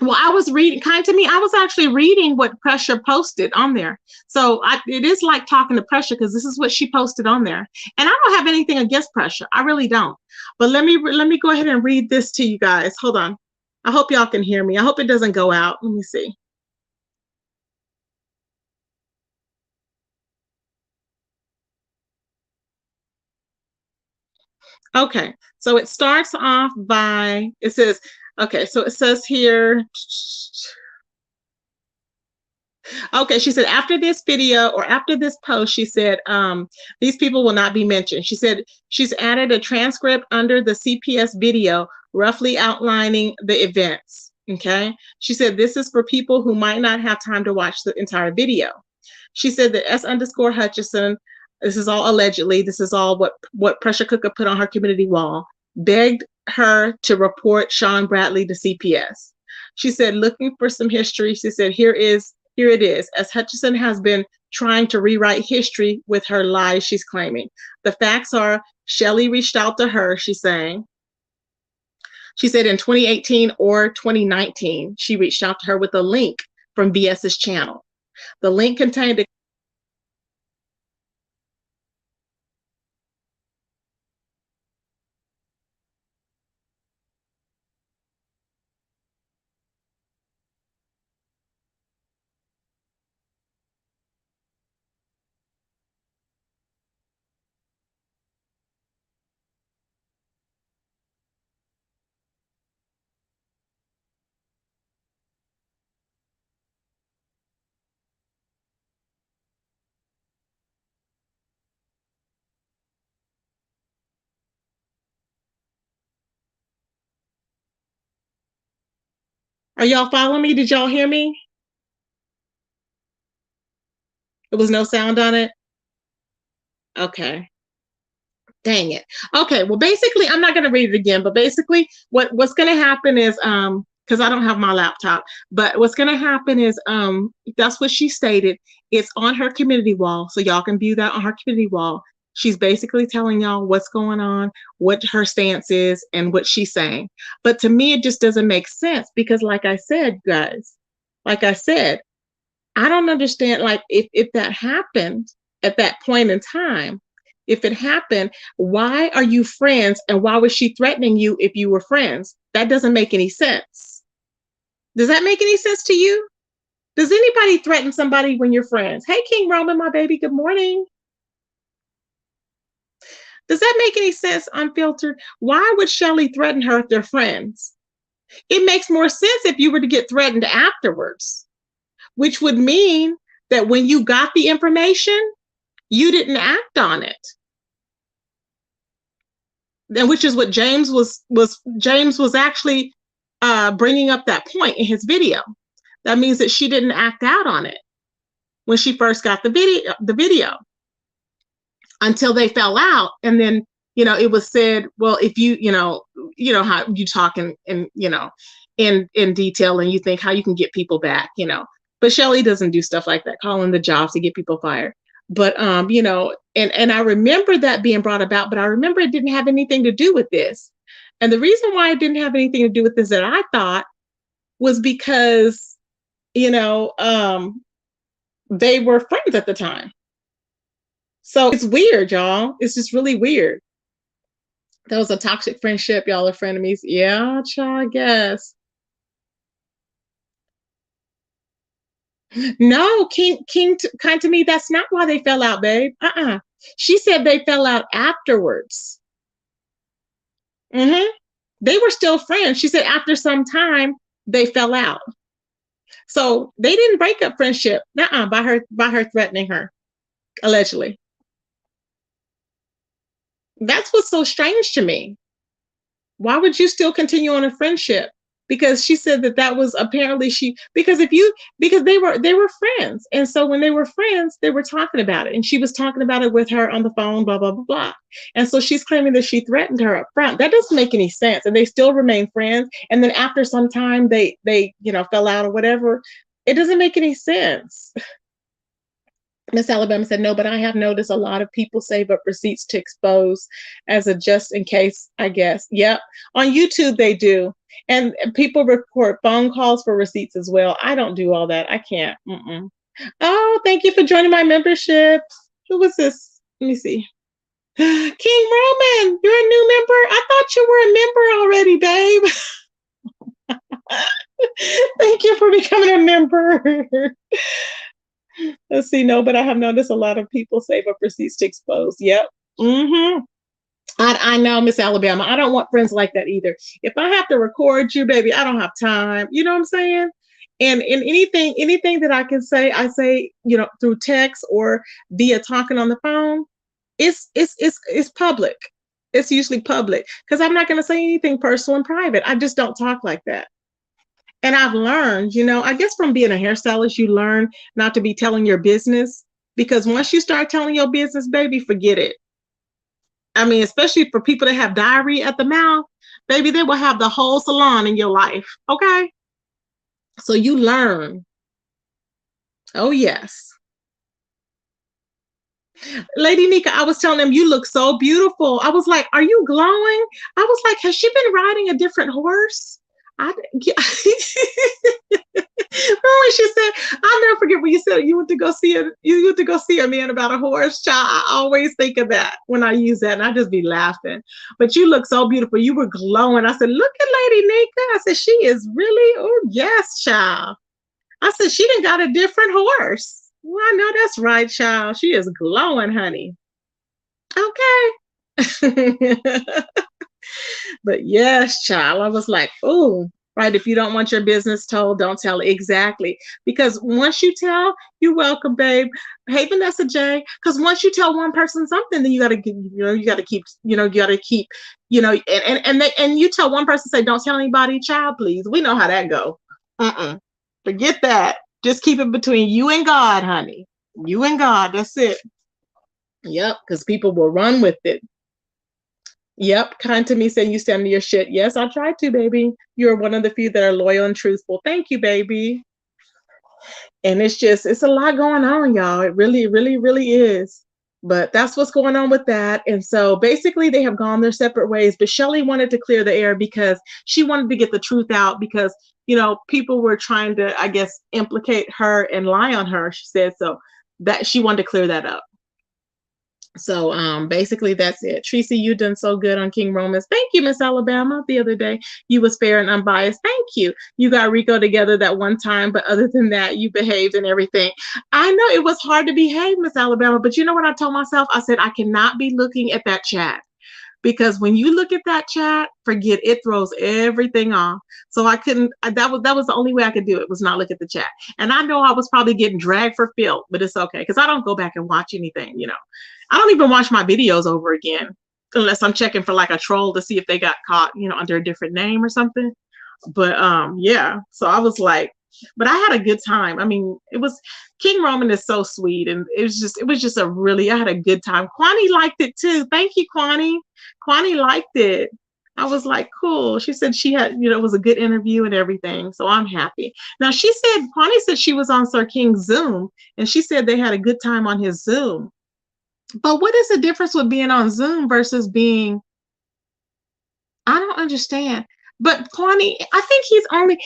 Well, I was reading, Kind to Me, I was actually reading what Presha posted on there. So it is like talking to Presha because this is what she posted on there. And I don't have anything against Presha. I really don't. But let me go ahead and read this to you guys. Hold on. I hope y'all can hear me. I hope it doesn't go out. Let me see. Okay. So it starts off by, it says, okay, so it says here, okay, she said, after this video or after this post, she said, these people will not be mentioned. She said she's added a transcript under the CPS video, roughly outlining the events. Okay. She said, this is for people who might not have time to watch the entire video. She said that S_Hutchison, this is all allegedly, this is all what Presha Cooker put on her community wall, begged her to report Sean Bradley to CPS. She said, looking for some history, she said, here it is. As Hutchison has been trying to rewrite history with her lies she's claiming. The facts are Shelly reached out to her, she's saying. She said in 2018 or 2019, she reached out to her with a link from VS's channel. The link contained a Are y'all following me? Did y'all hear me? There was no sound on it? Okay. Dang it. Okay, well basically I'm not going to read it again, but basically what's going to happen is cuz I don't have my laptop, but what's going to happen is that's what she stated. It's on her community wall, so y'all can view that on her community wall. She's basically telling y'all what's going on, what her stance is, and what she's saying. But to me, it just doesn't make sense because, like I said, guys, like I said, I don't understand. Like, if that happened at that point in time, if it happened, why are you friends? And why was she threatening you if you were friends? That doesn't make any sense. Does that make any sense to you? Does anybody threaten somebody when you're friends? Hey, King Roman, my baby, good morning. Does that make any sense, unfiltered? Why would Shelly threaten her if they're friends? It makes more sense if you were to get threatened afterwards, which would mean that when you got the information, you didn't act on it. And which is what James was actually bringing up that point in his video. That means that she didn't act out on it when she first got the video until they fell out. And then, it was said, well, if you know how you talk in detail and you think how you can get people back, but Shelly doesn't do stuff like that, calling the jobs to get people fired. But, and I remember that being brought about, but I remember it didn't have anything to do with this. And the reason why it didn't have anything to do with this that I thought was because, they were friends at the time. So it's weird, y'all. It's just really weird. That was a toxic friendship. Y'all are frenemies. Yeah, I guess. No, kind to me, that's not why they fell out, babe. She said they fell out afterwards. They were still friends. She said after some time they fell out. So they didn't break up friendship. By her threatening her, allegedly. That's what's so strange to me. Why would you still continue on a friendship? Because she said that was apparently because they were friends. And so when they were friends, they were talking about it. And she was talking about it with her on the phone, blah, blah, blah, blah. And so she's claiming that she threatened her up front. That doesn't make any sense. And they still remain friends. And then after some time they fell out or whatever. It doesn't make any sense. Miss Alabama said, no, but I have noticed a lot of people save up receipts to expose as a just in case, I guess. Yep. On YouTube, they do. And people record phone calls for receipts as well. I don't do all that. I can't. Oh, thank you for joining my membership. Who was this? Let me see. King Roman, you're a new member? I thought you were a member already, babe. Thank you for becoming a member. Let's see. No, but I have noticed a lot of people save up receipts to expose. Yep. I know, Miss Alabama. I don't want friends like that either. If I have to record you, baby, I don't have time. You know what I'm saying? And in anything that I can say, I say, through text or via talking on the phone. It's public. It's usually public because I'm not going to say anything personal and private. I just don't talk like that. And I've learned, I guess from being a hairstylist, you learn not to be telling your business, because once you start telling your business, baby, forget it. I mean, especially for people that have diarrhea at the mouth, baby, they will have the whole salon in your life. Okay. So you learn. Oh, yes. Lady Nika, I was telling them you look so beautiful. I was like, "Are you glowing?" I was like, "Has she been riding a different horse?" I yeah. Remember she said, "I'll never forget when you said you went to go see a you went to go see a man about a horse." Child, I always think of that when I use that, and I just be laughing. But you look so beautiful. You were glowing. I said, "Look at Lady Nika." I said, "She is really oh yes, child." I said, "She done got a different horse." Well, I know that's right, child. She is glowing, honey. Okay. But yes, child, I was like, oh, right. If you don't want your business told, don't tell it. Exactly. Because once you tell, you're welcome, babe. Hey, Vanessa J. Because once you tell one person something, then you gotta you gotta keep, you gotta keep, and you tell one person, say, don't tell anybody, child, please. We know how that go. Uh-uh. Forget that. Just keep it between you and God, honey. You and God. That's it. Yep. Because people will run with it. Yep, kind to me saying you stand to your shit. Yes, I tried to, baby. You're one of the few that are loyal and truthful. Thank you, baby. And it's a lot going on, y'all. It really, really, really is. But that's what's going on with that. And so basically they have gone their separate ways. But Shelly wanted to clear the air because she wanted to get the truth out because, people were trying to, I guess, implicate her and lie on her. She said so that she wanted to clear that up. So basically that's it. Tracy, you done so good on King Romans. Thank you, Miss Alabama. The other day you was fair and unbiased. Thank you. You got Rico together that one time, but other than that, you behaved and everything. I know it was hard to behave, Miss Alabama, but you know what I told myself? I said I cannot be looking at that chat because when you look at that chat, forget it throws everything off. So I couldn't. That was the only way I could do it was not look at the chat. And I know I was probably getting dragged for filth, but it's okay because I don't go back and watch anything. I don't even watch my videos over again unless I'm checking for like a troll to see if they got caught, under a different name or something. But yeah. So I was like, but I had a good time. I mean, it was King Roman is so sweet, and it was just I had a good time. Kwani liked it too. Thank you, Kwani. Kwani liked it. I was like, cool. She said she had, it was a good interview and everything. So I'm happy. Now Kwani said she was on Sir King's Zoom and she said they had a good time on his Zoom. But what is the difference with being on Zoom versus being, I don't understand. But Kwani, I think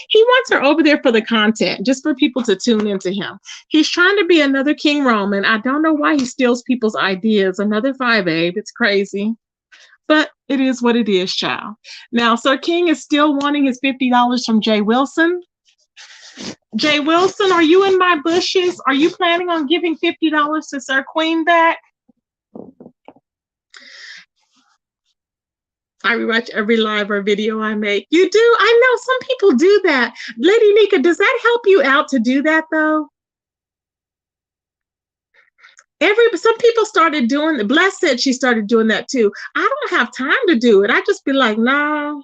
he wants her over there for the content, just for people to tune into him. He's trying to be another King Roman. I don't know why he steals people's ideas. Another 5A. It's crazy. But it is what it is, child. Now, Sir King is still wanting his $50 from Jay Wilson. Jay Wilson, are you in my bushes? Are you planning on giving $50 to Sir Queen back? I rewatch every live or video I make. You do? I know some people do that. Lady Nika, does that help you out to do that though? Some people started doing it. Bless said she started doing that too. I don't have time to do it. I just be like, nah.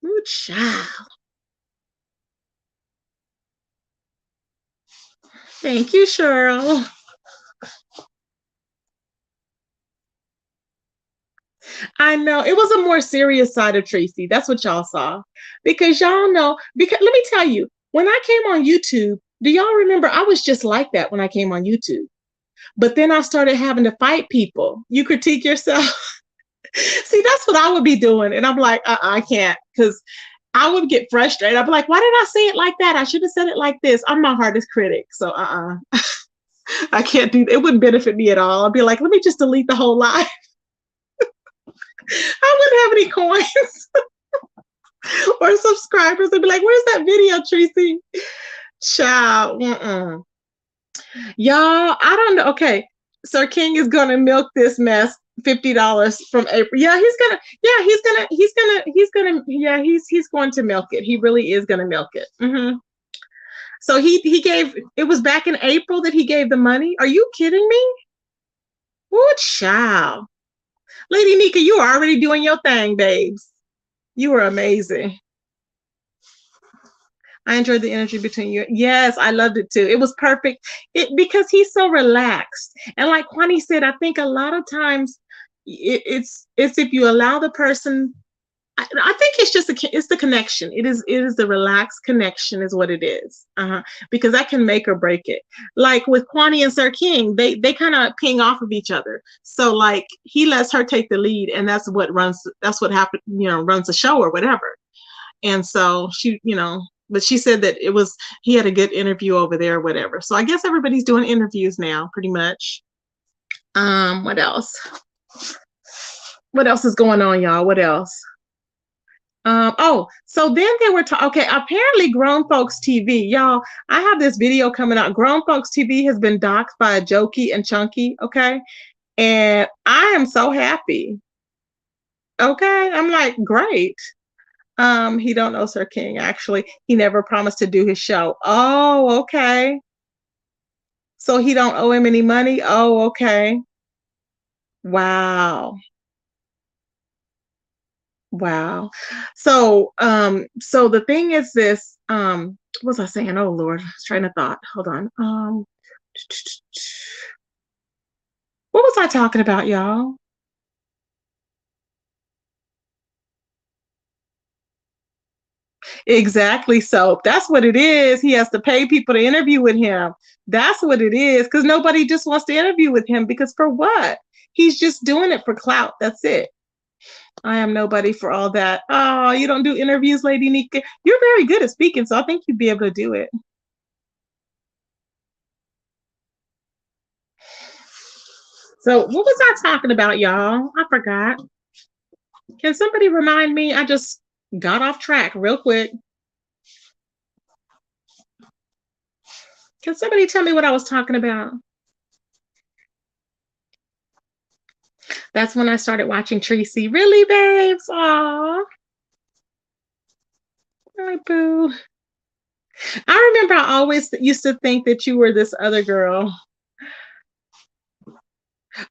Ooh, child. Thank you, Cheryl. I know it was a more serious side of Tracy. That's what y'all saw. Because y'all know, because let me tell you, when I came on YouTube, do y'all remember I was just like that when I came on YouTube? But then I started having to fight people. You critique yourself. See, that's what I would be doing. And I'm like, I can't, because I would get frustrated. I'd be like, why did I say it like that? I should have said it like this. I'm my hardest critic. So I can't do it. Wouldn't benefit me at all. I'd be like, let me just delete the whole live. I wouldn't have any coins or subscribers. I'd be like, where's that video, Tracy? Child. Y'all, I don't know. Okay. Sir King is gonna milk this mess. $50 from April. Yeah, he's going to milk it. He really is gonna milk it. So he gave, it was back in April that he gave the money. Are you kidding me? What child? Lady Nika, you are already doing your thing, babes. You are amazing. I enjoyed the energy between you. Yes, I loved it too. It was perfect. Because he's so relaxed. And like Kwani said, I think a lot of times it's if you allow the person I think it's just it's the connection. It is the relaxed connection is what it is. Because that can make or break it. Like with Kwani and Sir King, they kind of ping off of each other. So like he lets her take the lead, and that's what happened. Runs the show or whatever. And so but she said that he had a good interview over there or whatever. So I guess everybody's doing interviews now, pretty much. What else? What else is going on, y'all? What else? So then they were talking. Okay, apparently Grown Folks TV, y'all. I have this video coming out. Grown Folks TV has been doxxed by Jokey and Chunky. Okay, and I am so happy. Okay, I'm like, great. He don't know Sir King. Actually, he never promised to do his show. Oh, okay. So he don't owe him any money. Oh, okay. Wow. Wow. So the thing is this, what was I saying? Oh Lord, I was trying to thought. Hold on. What was I talking about, y'all? Exactly. So that's what it is. He has to pay people to interview with him. That's what it is. Because nobody just wants to interview with him because for what? He's just doing it for clout. That's it. I am nobody for all that. Oh, you don't do interviews, Lady Nika. You're very good at speaking, so I think you'd be able to do it. So what was I talking about, y'all? I forgot. Can somebody remind me? I just got off track real quick. Can somebody tell me what I was talking about? That's when I started watching Tracy. Really, babes? Aw. My boo. I remember I always used to think that you were this other girl.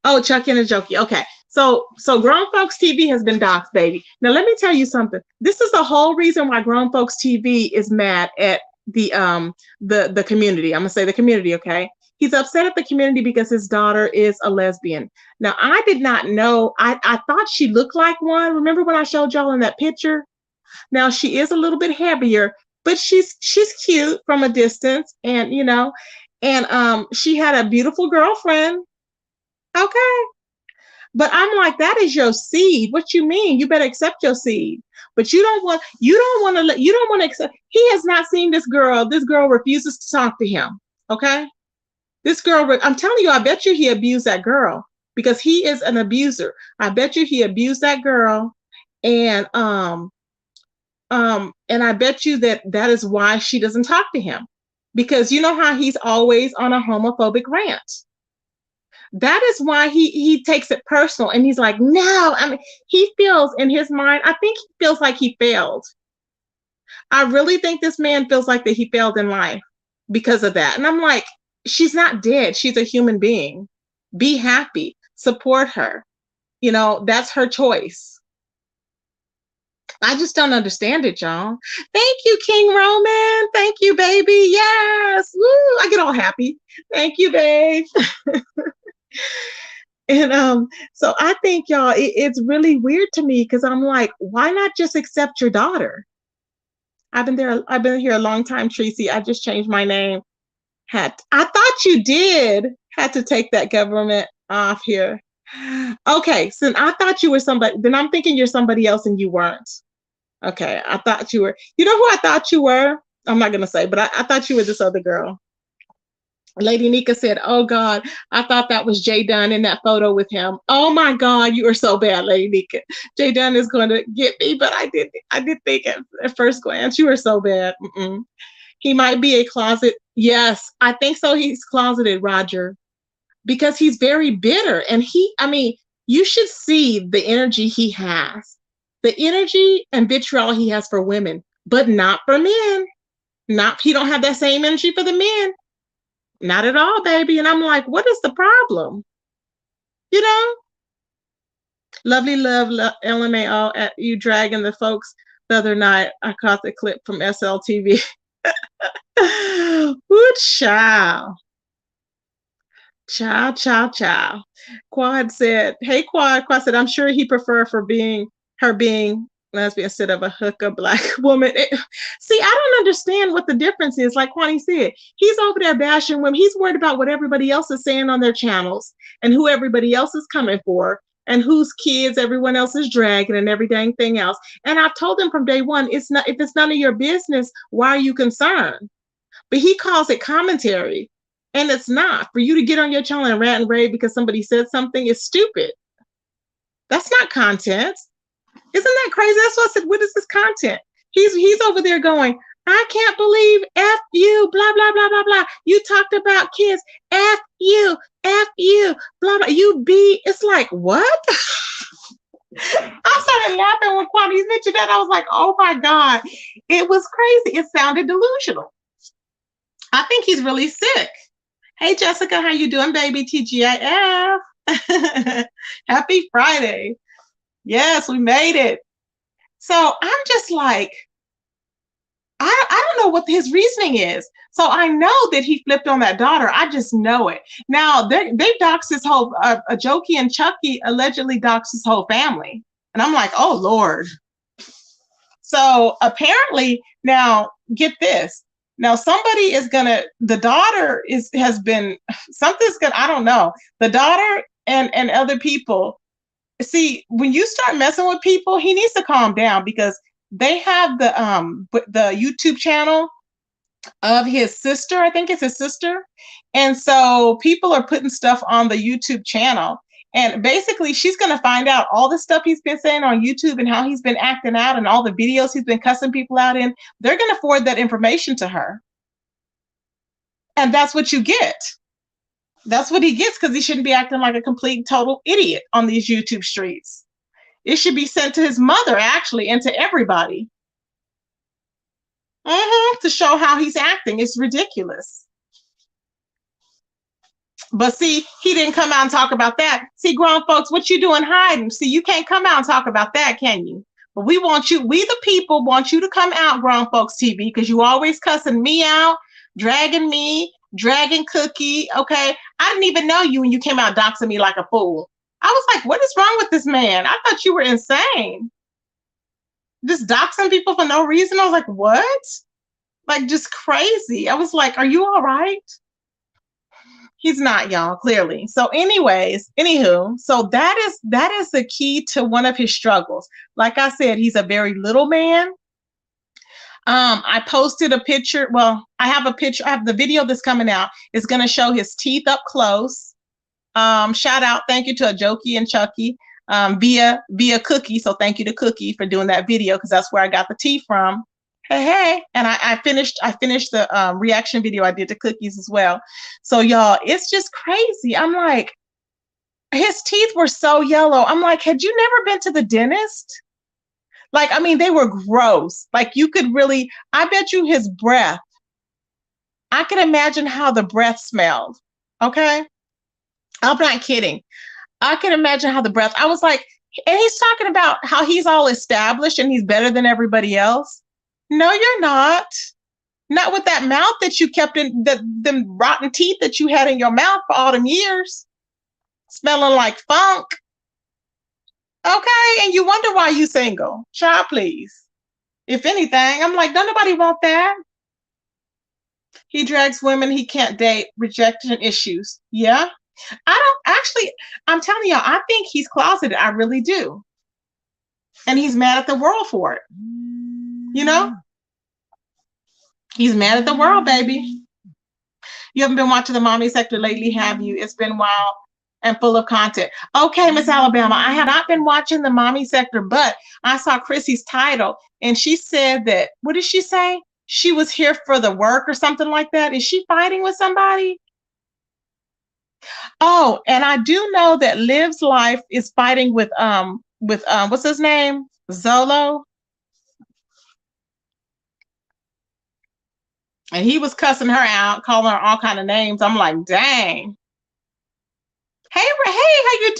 Oh, Chucky and a Jokey. Okay. So Grown Folks TV has been doxxed, baby. Now let me tell you something. This is the whole reason why Grown Folks TV is mad at the community. I'm gonna say the community, okay? He's upset at the community because his daughter is a lesbian. Now I did not know. I thought she looked like one. Remember when I showed y'all in that picture? Now she is a little bit heavier, but she's cute from a distance, and she had a beautiful girlfriend. Okay. But I'm like, that is your seed. What you mean? You better accept your seed. But you don't want to accept. He has not seen this girl. This girl refuses to talk to him. Okay. This girl, I'm telling you, I bet you he abused that girl because he is an abuser. I bet you he abused that girl. And I bet you that is why she doesn't talk to him. Because you know how he's always on a homophobic rant. That is why he takes it personal and he's like, no, I mean, he feels in his mind, I think he feels like he failed. I really think this man feels like that he failed in life because of that. And I'm like, she's not dead. She's a human being. Be happy. Support her. That's her choice. I just don't understand it, y'all. Thank you, King Roman. Thank you, baby. Yes. Woo. I get all happy. Thank you, babe. And so I think y'all, it's really weird to me because I'm like, why not just accept your daughter? I've been here a long time, Tracy. I just changed my name. I thought you did had to take that government off here. Okay, so I thought you were somebody, then I'm thinking you're somebody else and you weren't. Okay, I thought you were, you know who I thought you were? I'm not gonna say, but I thought you were this other girl. Lady Nika said, oh God, I thought that was Jay Dunn in that photo with him. Oh my God, you are so bad, Lady Nika. Jay Dunn is going to get me, but I did think at first glance, you are so bad. Mm-mm. He might be a closet. Yes, I think so. He's closeted, Roger, because he's very bitter. And you should see the energy he has, the energy and vitriol he has for women, but not for men. He don't have that same energy for the men. Not at all, baby. And I'm like, what is the problem? You know? Lovely love, LMAO at you dragging the folks the other night. I caught the clip from SLTV. Ooh, child. Child. Quad said, hey, Quad said, I'm sure he prefer her being lesbian instead of a hooker black woman. See, I don't understand what the difference is. Like Kwani said, he's over there bashing women. He's worried about what everybody else is saying on their channels and who everybody else is coming for and whose kids everyone else is dragging and every dang thing else. And I've told him from day one, it's not, if it's none of your business, why are you concerned? But he calls it commentary. And it's not. For you to get on your channel and rant and rave because somebody said something is stupid. That's not content. Isn't that crazy? That's what I said. What is this content? He's over there going, I can't believe F you, blah, blah, blah, blah, blah. You talked about kids. F you, blah, blah. You be, it's like, what? I started laughing when Kwame mentioned that. I was like, oh my God. It was crazy. It sounded delusional. I think he's really sick. Hey, Jessica, how you doing, baby? TGIF. Happy Friday. Yes, we made it. So I'm just like, I don't know what his reasoning is. So I know that he flipped on that daughter. I just know it. Now, they doxed his whole, Jokey and Chucky allegedly doxed his whole family. And I'm like, oh, Lord. So apparently, now, get this. Now, somebody is going to, the daughter has been, something's going to, I don't know. The daughter and other people, see, when you start messing with people, he needs to calm down because they have the YouTube channel of his sister. I think it's his sister. And so people are putting stuff on the YouTube channel. And basically, she's going to find out all the stuff he's been saying on YouTube and how he's been acting out and all the videos he's been cussing people out in. They're going to forward that information to her. And that's what you get. That's what he gets because he shouldn't be acting like a complete total idiot on these YouTube streets. It should be sent to his mother, actually, and to everybody. To show how he's acting. It's ridiculous. But see, he didn't come out and talk about that. See, grown folks, what you doing hiding? See, you can't come out and talk about that, can you? But we want you, we the people want you to come out, Grown Folks TV, because you always cussing me out, dragging me, dragging Cookie, okay? I didn't even know you when you came out doxing me like a fool. I was like, what is wrong with this man? I thought you were insane. Just doxing people for no reason. I was like, what? Like, just crazy. I was like, are you all right? He's not, y'all, clearly. So anyways, anywho, so that is the key to one of his struggles. Like I said, he's a very little man. I posted a picture. Well, I have a picture. I have the video that's coming out. It's going to show his teeth up close. Shout out. Thank you to Jokey and Chucky via Cookie. So thank you to Cookie for doing that video because that's where I got the teeth from. Hey. And I finished the reaction video I did to Cookies as well. So y'all, it's just crazy. I'm like, his teeth were so yellow. I'm like, had you never been to the dentist? Like, I mean, they were gross. Like you could really, I bet you his breath, I can imagine how the breath smelled. Okay. I'm not kidding. I can imagine how the breath, I was like, and he's talking about how he's all established and he's better than everybody else. No, you're not. Not with that mouth that you kept in, them rotten teeth that you had in your mouth for all them years. Smelling like funk. Okay, and you wonder why you single. Child, please. If anything, I'm like, don't nobody want that. He drags women he can't date, rejection issues. Yeah. I'm telling y'all, I think he's closeted. I really do. And he's mad at the world for it. You know? He's mad at the world, baby. You haven't been watching the mommy sector lately, have you? It's been wild and full of content. Okay, Miss Alabama, I have not been watching the mommy sector, but I saw Chrissy's title and she said that, what did she say? She was here for the work or something like that. Is she fighting with somebody? Oh, and I do know that Liv's Life is fighting with what's his name? Zolo. And he was cussing her out, calling her all kind of names. I'm like, dang. Hey, how you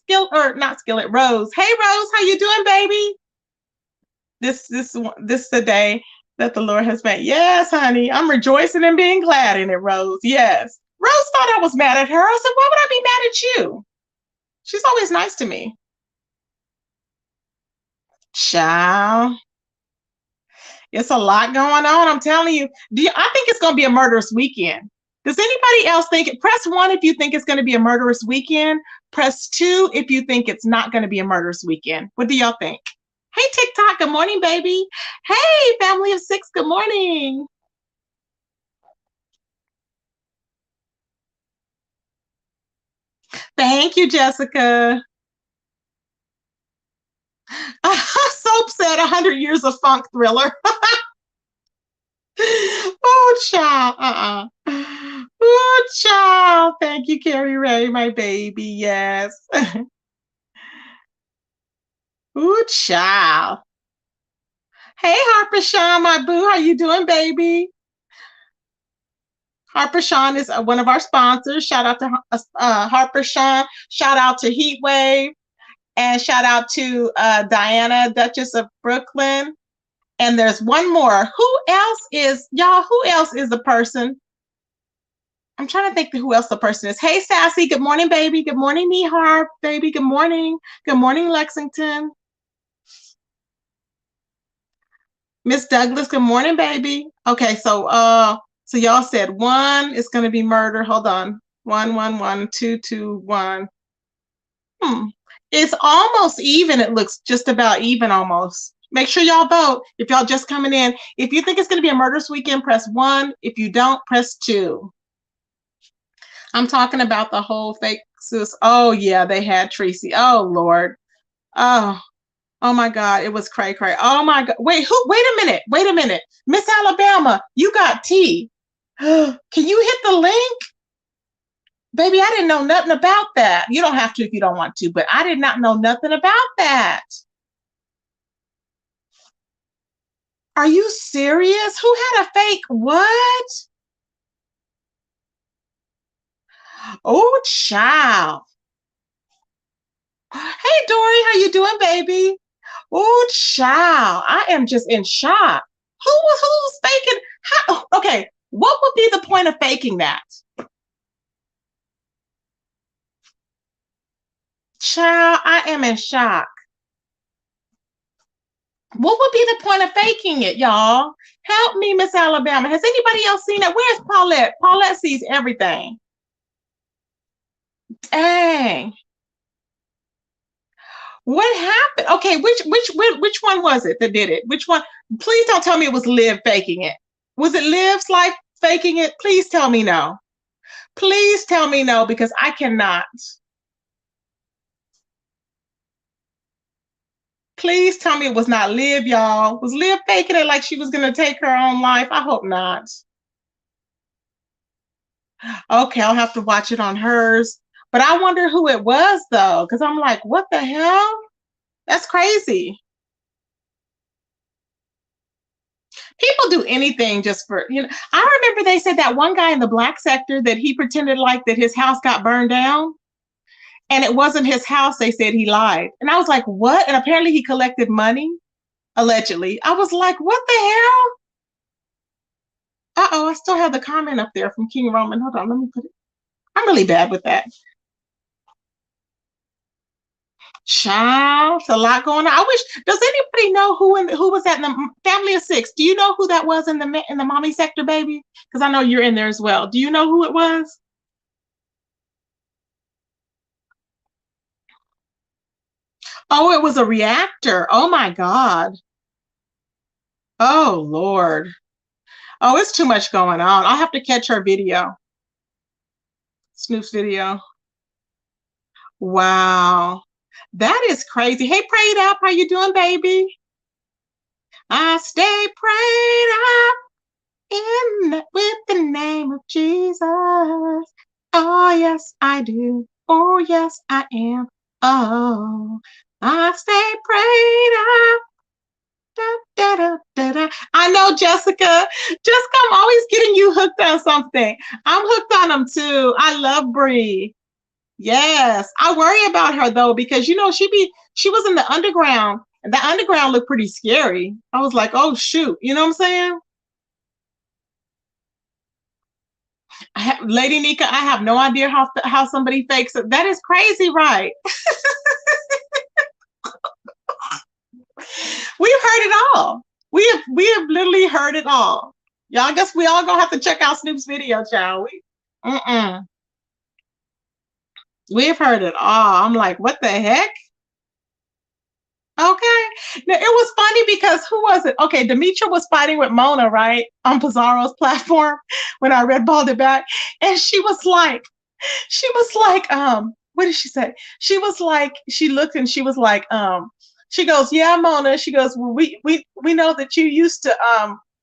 doing? Not Skillet, Rose. Hey, Rose, how you doing, baby? This is the day that the Lord has made. Yes, honey, I'm rejoicing and being glad in it, Rose. Yes. Rose thought I was mad at her. I said, why would I be mad at you? She's always nice to me. Child. It's a lot going on. I'm telling you. I think it's going to be a murderous weekend. Does anybody else think it? Press one if you think it's going to be a murderous weekend. Press two if you think it's not going to be a murderous weekend. What do y'all think? Hey, TikTok. Good morning, baby. Hey, family of six. Good morning. Thank you, Jessica. Soap said 100 years of funk thriller. Oh, child. Oh, child. Thank you, Carrie Ray, my baby. Yes. Oh, child. Hey, Harper Sean, my boo. How you doing, baby? Harper Sean is one of our sponsors. Shout out to Harper Sean. Shout out to Heatwave. And shout out to Diana, Duchess of Brooklyn. And there's one more. Who else is, y'all, who else is the person? I'm trying to think who else the person is. Hey, Sassy. Good morning, baby. Good morning, Me Harp, baby. Good morning. Good morning, Lexington. Miss Douglas. Good morning, baby. Okay, so y'all said one is going to be murder. Hold on. 1, 1, 1, 2, 2, 1. It's almost even. It looks just about even almost. Make sure y'all vote. If y'all just coming in, if you think it's going to be a murderous weekend, press 1. If you don't, press 2. I'm talking about the whole fake sis. Oh yeah, they had Tracy. Oh Lord. Oh, oh my God, it was cray cray. Oh my God. Wait, who? Wait a minute. Wait a minute. Miss Alabama, you got T. Can you hit the link? Baby, I didn't know nothing about that. You don't have to if you don't want to, but I did not know nothing about that. Are you serious? Who had a fake what? Oh, child. Hey, Dory, how you doing, baby? Oh, child. I am just in shock. Who's faking? How, okay, what would be the point of faking that? Child, I am in shock. What would be the point of faking it, y'all? Help me, Miss Alabama. Has anybody else seen it? Where's Paulette? Paulette sees everything. Dang. What happened? Okay, which one was it that did it? Which one? Please don't tell me it was Liv faking it. Was it Liv's life faking it? Please tell me no. Please tell me no, because I cannot. Please tell me it was not Liv, y'all. Was Liv faking it like she was gonna take her own life? I hope not. Okay, I'll have to watch it on hers. But I wonder who it was though, because I'm like, what the hell? That's crazy. People do anything just for, I remember they said that one guy in the black sector that he pretended like that his house got burned down and it wasn't his house. They said he lied. And I was like, what? And apparently he collected money, allegedly. I was like, what the hell? Uh-oh, I still have the comment up there from King Roman. Hold on, let me put it. I'm really bad with that. Child, it's a lot going on. I wish. Does anybody know who was that in the family of six? Do you know who that was in the mommy sector, baby? Because I know you're in there as well. Do you know who it was? Oh, it was a reactor. Oh my God. Oh Lord. Oh, it's too much going on. I'll have to catch her video. Snoop's video. Wow. That is crazy. Hey, prayed up. How you doing, baby? I stay prayed up with the name of Jesus. Oh, yes, I do. Oh, yes, I am. Oh, I stay prayed up. Da, da, da, da, da. I know, Jessica. Jessica, I'm always getting you hooked on something. I'm hooked on them too. I love Bree. Yes, I worry about her though because she was in the underground and the underground looked pretty scary. I was like, oh shoot, you know what I'm saying? Lady Nika, I have no idea how somebody fakes it. That is crazy, right? We've heard it all. We have literally heard it all. Y'all, I guess we all gonna have to check out Snoop's video, shall we? Mm-mm. We've heard it all. I'm like, what the heck? Okay. Now, it was funny because who was it? Okay, Demetra was fighting with Mona, right? On Pizarro's platform when I red balled it back. And she was like, what did she say? She was like, she looked and she was like, she goes, yeah, Mona. She goes, well, we know that you used to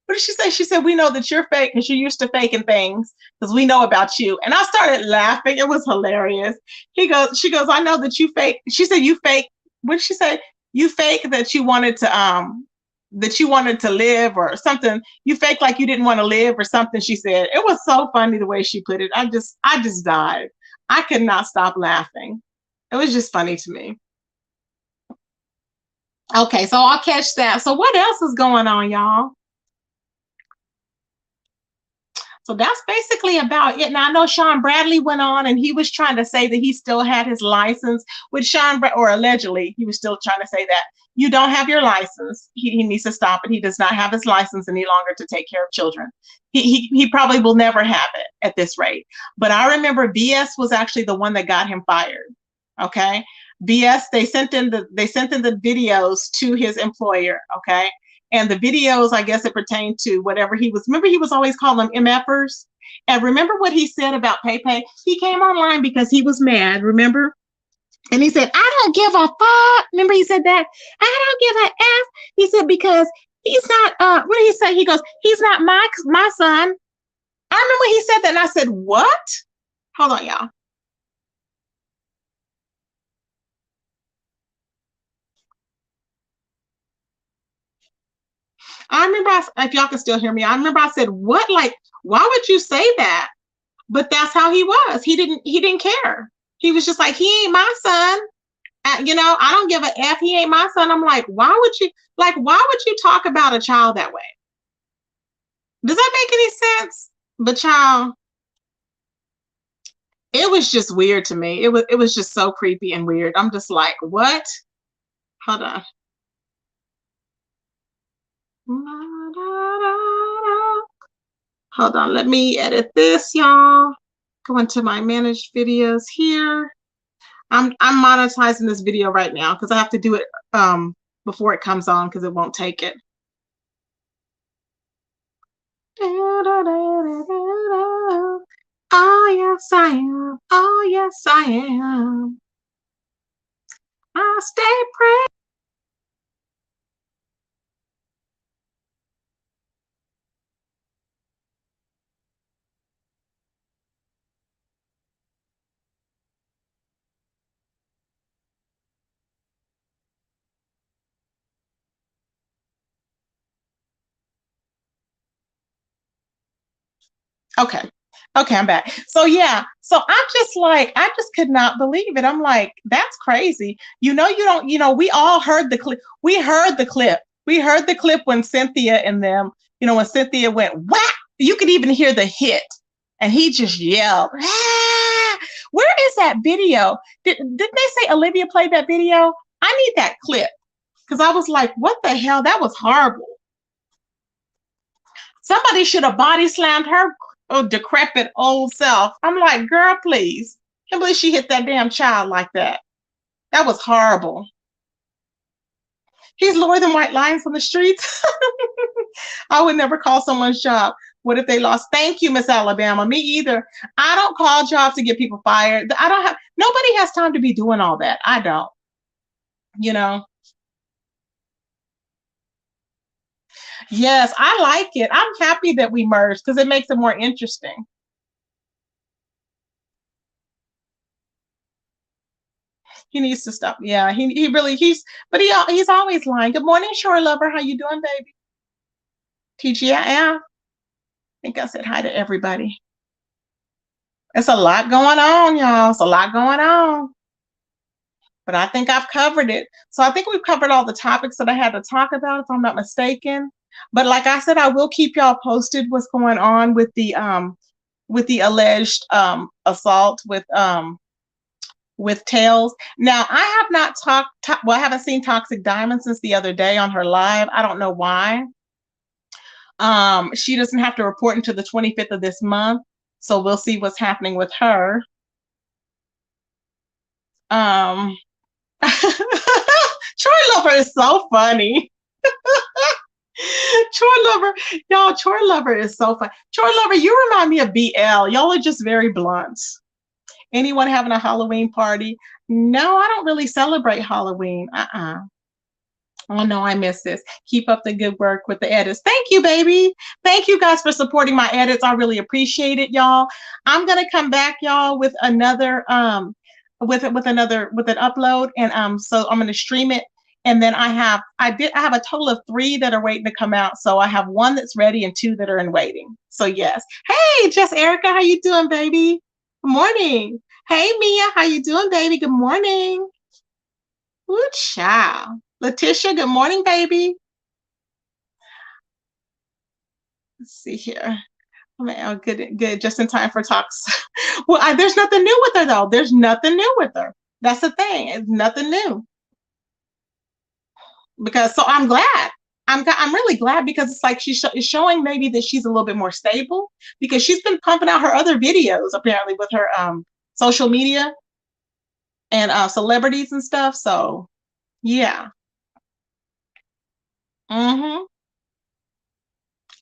what did she say? She said, we know that you're fake because you're used to faking things because we know about you. And I started laughing. It was hilarious. She goes, I know that you fake. She said, you fake. What did she say? You fake that you wanted to live or something. You fake like you didn't want to live or something, she said. It was so funny the way she put it. I just died. I could not stop laughing. It was just funny to me. Okay, so I'll catch that. So what else is going on, y'all? So that's basically about it. Now I know Sean Bradley went on and he was trying to say that he still had his license with or allegedly he was still trying to say that you don't have your license. He needs to stop it. He does not have his license any longer to take care of children. He probably will never have it at this rate. But I remember BS was actually the one that got him fired. Okay. BS, they sent in the videos to his employer. Okay. And the videos, I guess it pertained to whatever he was. Remember, he was always calling them MFers. And remember what he said about PayPay? He came online because he was mad, remember? And he said, I don't give a fuck. Remember, he said that? I don't give a F. He said, because he's not, what did he say? He goes, he's not my son. I remember he said that, and I said, what? Hold on, y'all. I remember, if y'all can still hear me, I remember I said, what? Like, why would you say that? But that's how he was. He didn't care. He was just like, he ain't my son. I don't give a F. He ain't my son. I'm why would you talk about a child that way? Does that make any sense? But child, it was just weird to me. It was just so creepy and weird. I'm just like, what? Hold on. Hold on, let me edit this, y'all. Go into my managed videos here. I'm monetizing this video right now because I have to do it before it comes on because it won't take it. Oh yes I am. Oh yes I am. I stay praying. Okay. Okay, I'm back. So yeah, so I just could not believe it. I'm like, that's crazy. You don't, we all heard the clip. We heard the clip. We heard the clip when Cynthia and them, when Cynthia went whack, you could even hear the hit. And he just yelled, ah! Where is that video? Didn't they say Olivia played that video? I need that clip. Because I was like, what the hell? That was horrible. Somebody should have body slammed her decrepit old self. I'm like, girl, please. I can't believe she hit that damn child like that. That was horrible. He's lower than white lines on the streets. I would never call someone's job. What if they lost? Thank you, Miss Alabama. Me either. I don't call jobs to get people fired. Nobody has time to be doing all that. I don't, you know. Yes, I like it. I'm happy that we merged because it makes it more interesting. He needs to stop. Yeah, he really but he's always lying. Good morning, Shore Lover. How you doing, baby? TGIF. I think I said hi to everybody. It's a lot going on, y'all. It's a lot going on. But I think I've covered it. So I think we've covered all the topics that I had to talk about, if I'm not mistaken. But like I said, I will keep y'all posted what's going on with the alleged assault with tails. Now, I have not well, I haven't seen Toxic Diamond since the other day on her live. I don't know why. She doesn't have to report until the 25th of this month. So we'll see what's happening with her. Troy Lover is so funny. Troy Lover, y'all, Troy Lover is so fun. Troy Lover, you remind me of BL. Y'all are just very blunt. Anyone having a Halloween party? No, I don't really celebrate Halloween. Oh no, I missed this. Keep up the good work with the edits. Thank you, baby. Thank you guys for supporting my edits. I really appreciate it, y'all. I'm gonna come back, y'all, with another with an upload, and so I'm gonna stream it. And then I have a total of 3 that are waiting to come out. So I have 1 that's ready and 2 that are in waiting. So yes. Hey, Jess Erica, how you doing, baby? Good morning. Hey, Mia, how you doing, baby? Good morning. Good child. Letitia, good morning, baby. Let's see here. Oh, good. Just in time for talks. Well, there's nothing new with her, though. There's nothing new with her. That's the thing. It's nothing new. Because so I'm glad. I'm really glad because it's like she's showing maybe that she's a little bit more stable because she's been pumping out her other videos apparently with her social media and celebrities and stuff. So yeah. Mm-hmm.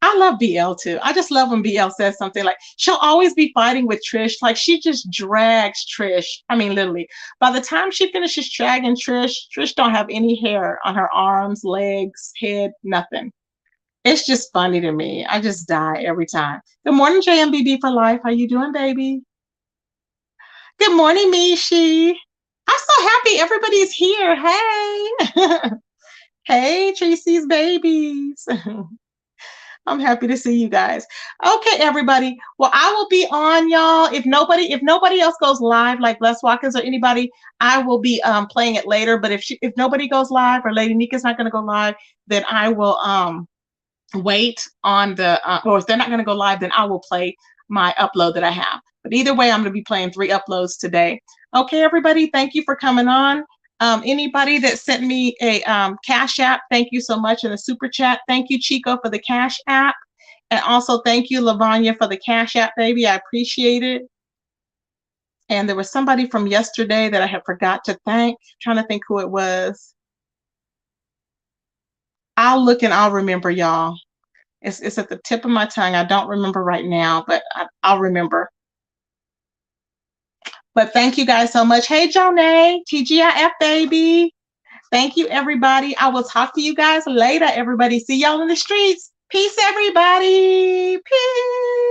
I love BL too. I just love when BL says something like she'll always be fighting with Trish. Like she just drags Trish. I mean, literally. By the time she finishes dragging Trish don't have any hair on her arms, legs, head, nothing. It's just funny to me. I just die every time. Good morning, JMBB for life. How you doing, baby? Good morning, Mishi. I'm so happy everybody's here. Hey. Hey, Tracy's babies. I'm happy to see you guys. Okay, everybody. Well, I will be on, y'all. If nobody else goes live, like Les Watkins or anybody, I will be playing it later. But if nobody goes live or Lady Nika's not going to go live, then I will wait on the or if they're not going to go live, then I will play my upload that I have. But either way, I'm going to be playing 3 uploads today. Okay, everybody. Thank you for coming on. Anybody that sent me a Cash App, thank you so much in the super chat. Thank you, Chico, for the Cash App. And also thank you, Lavanya, for the Cash App, baby. I appreciate it. And there was somebody from yesterday that I had forgot to thank. I'm trying to think who it was. I'll look and I'll remember, y'all. It's at the tip of my tongue. I don't remember right now, but I'll remember. But thank you guys so much. Hey, Jonay, TGIF, baby. Thank you, everybody. I will talk to you guys later, everybody. See y'all in the streets. Peace, everybody. Peace.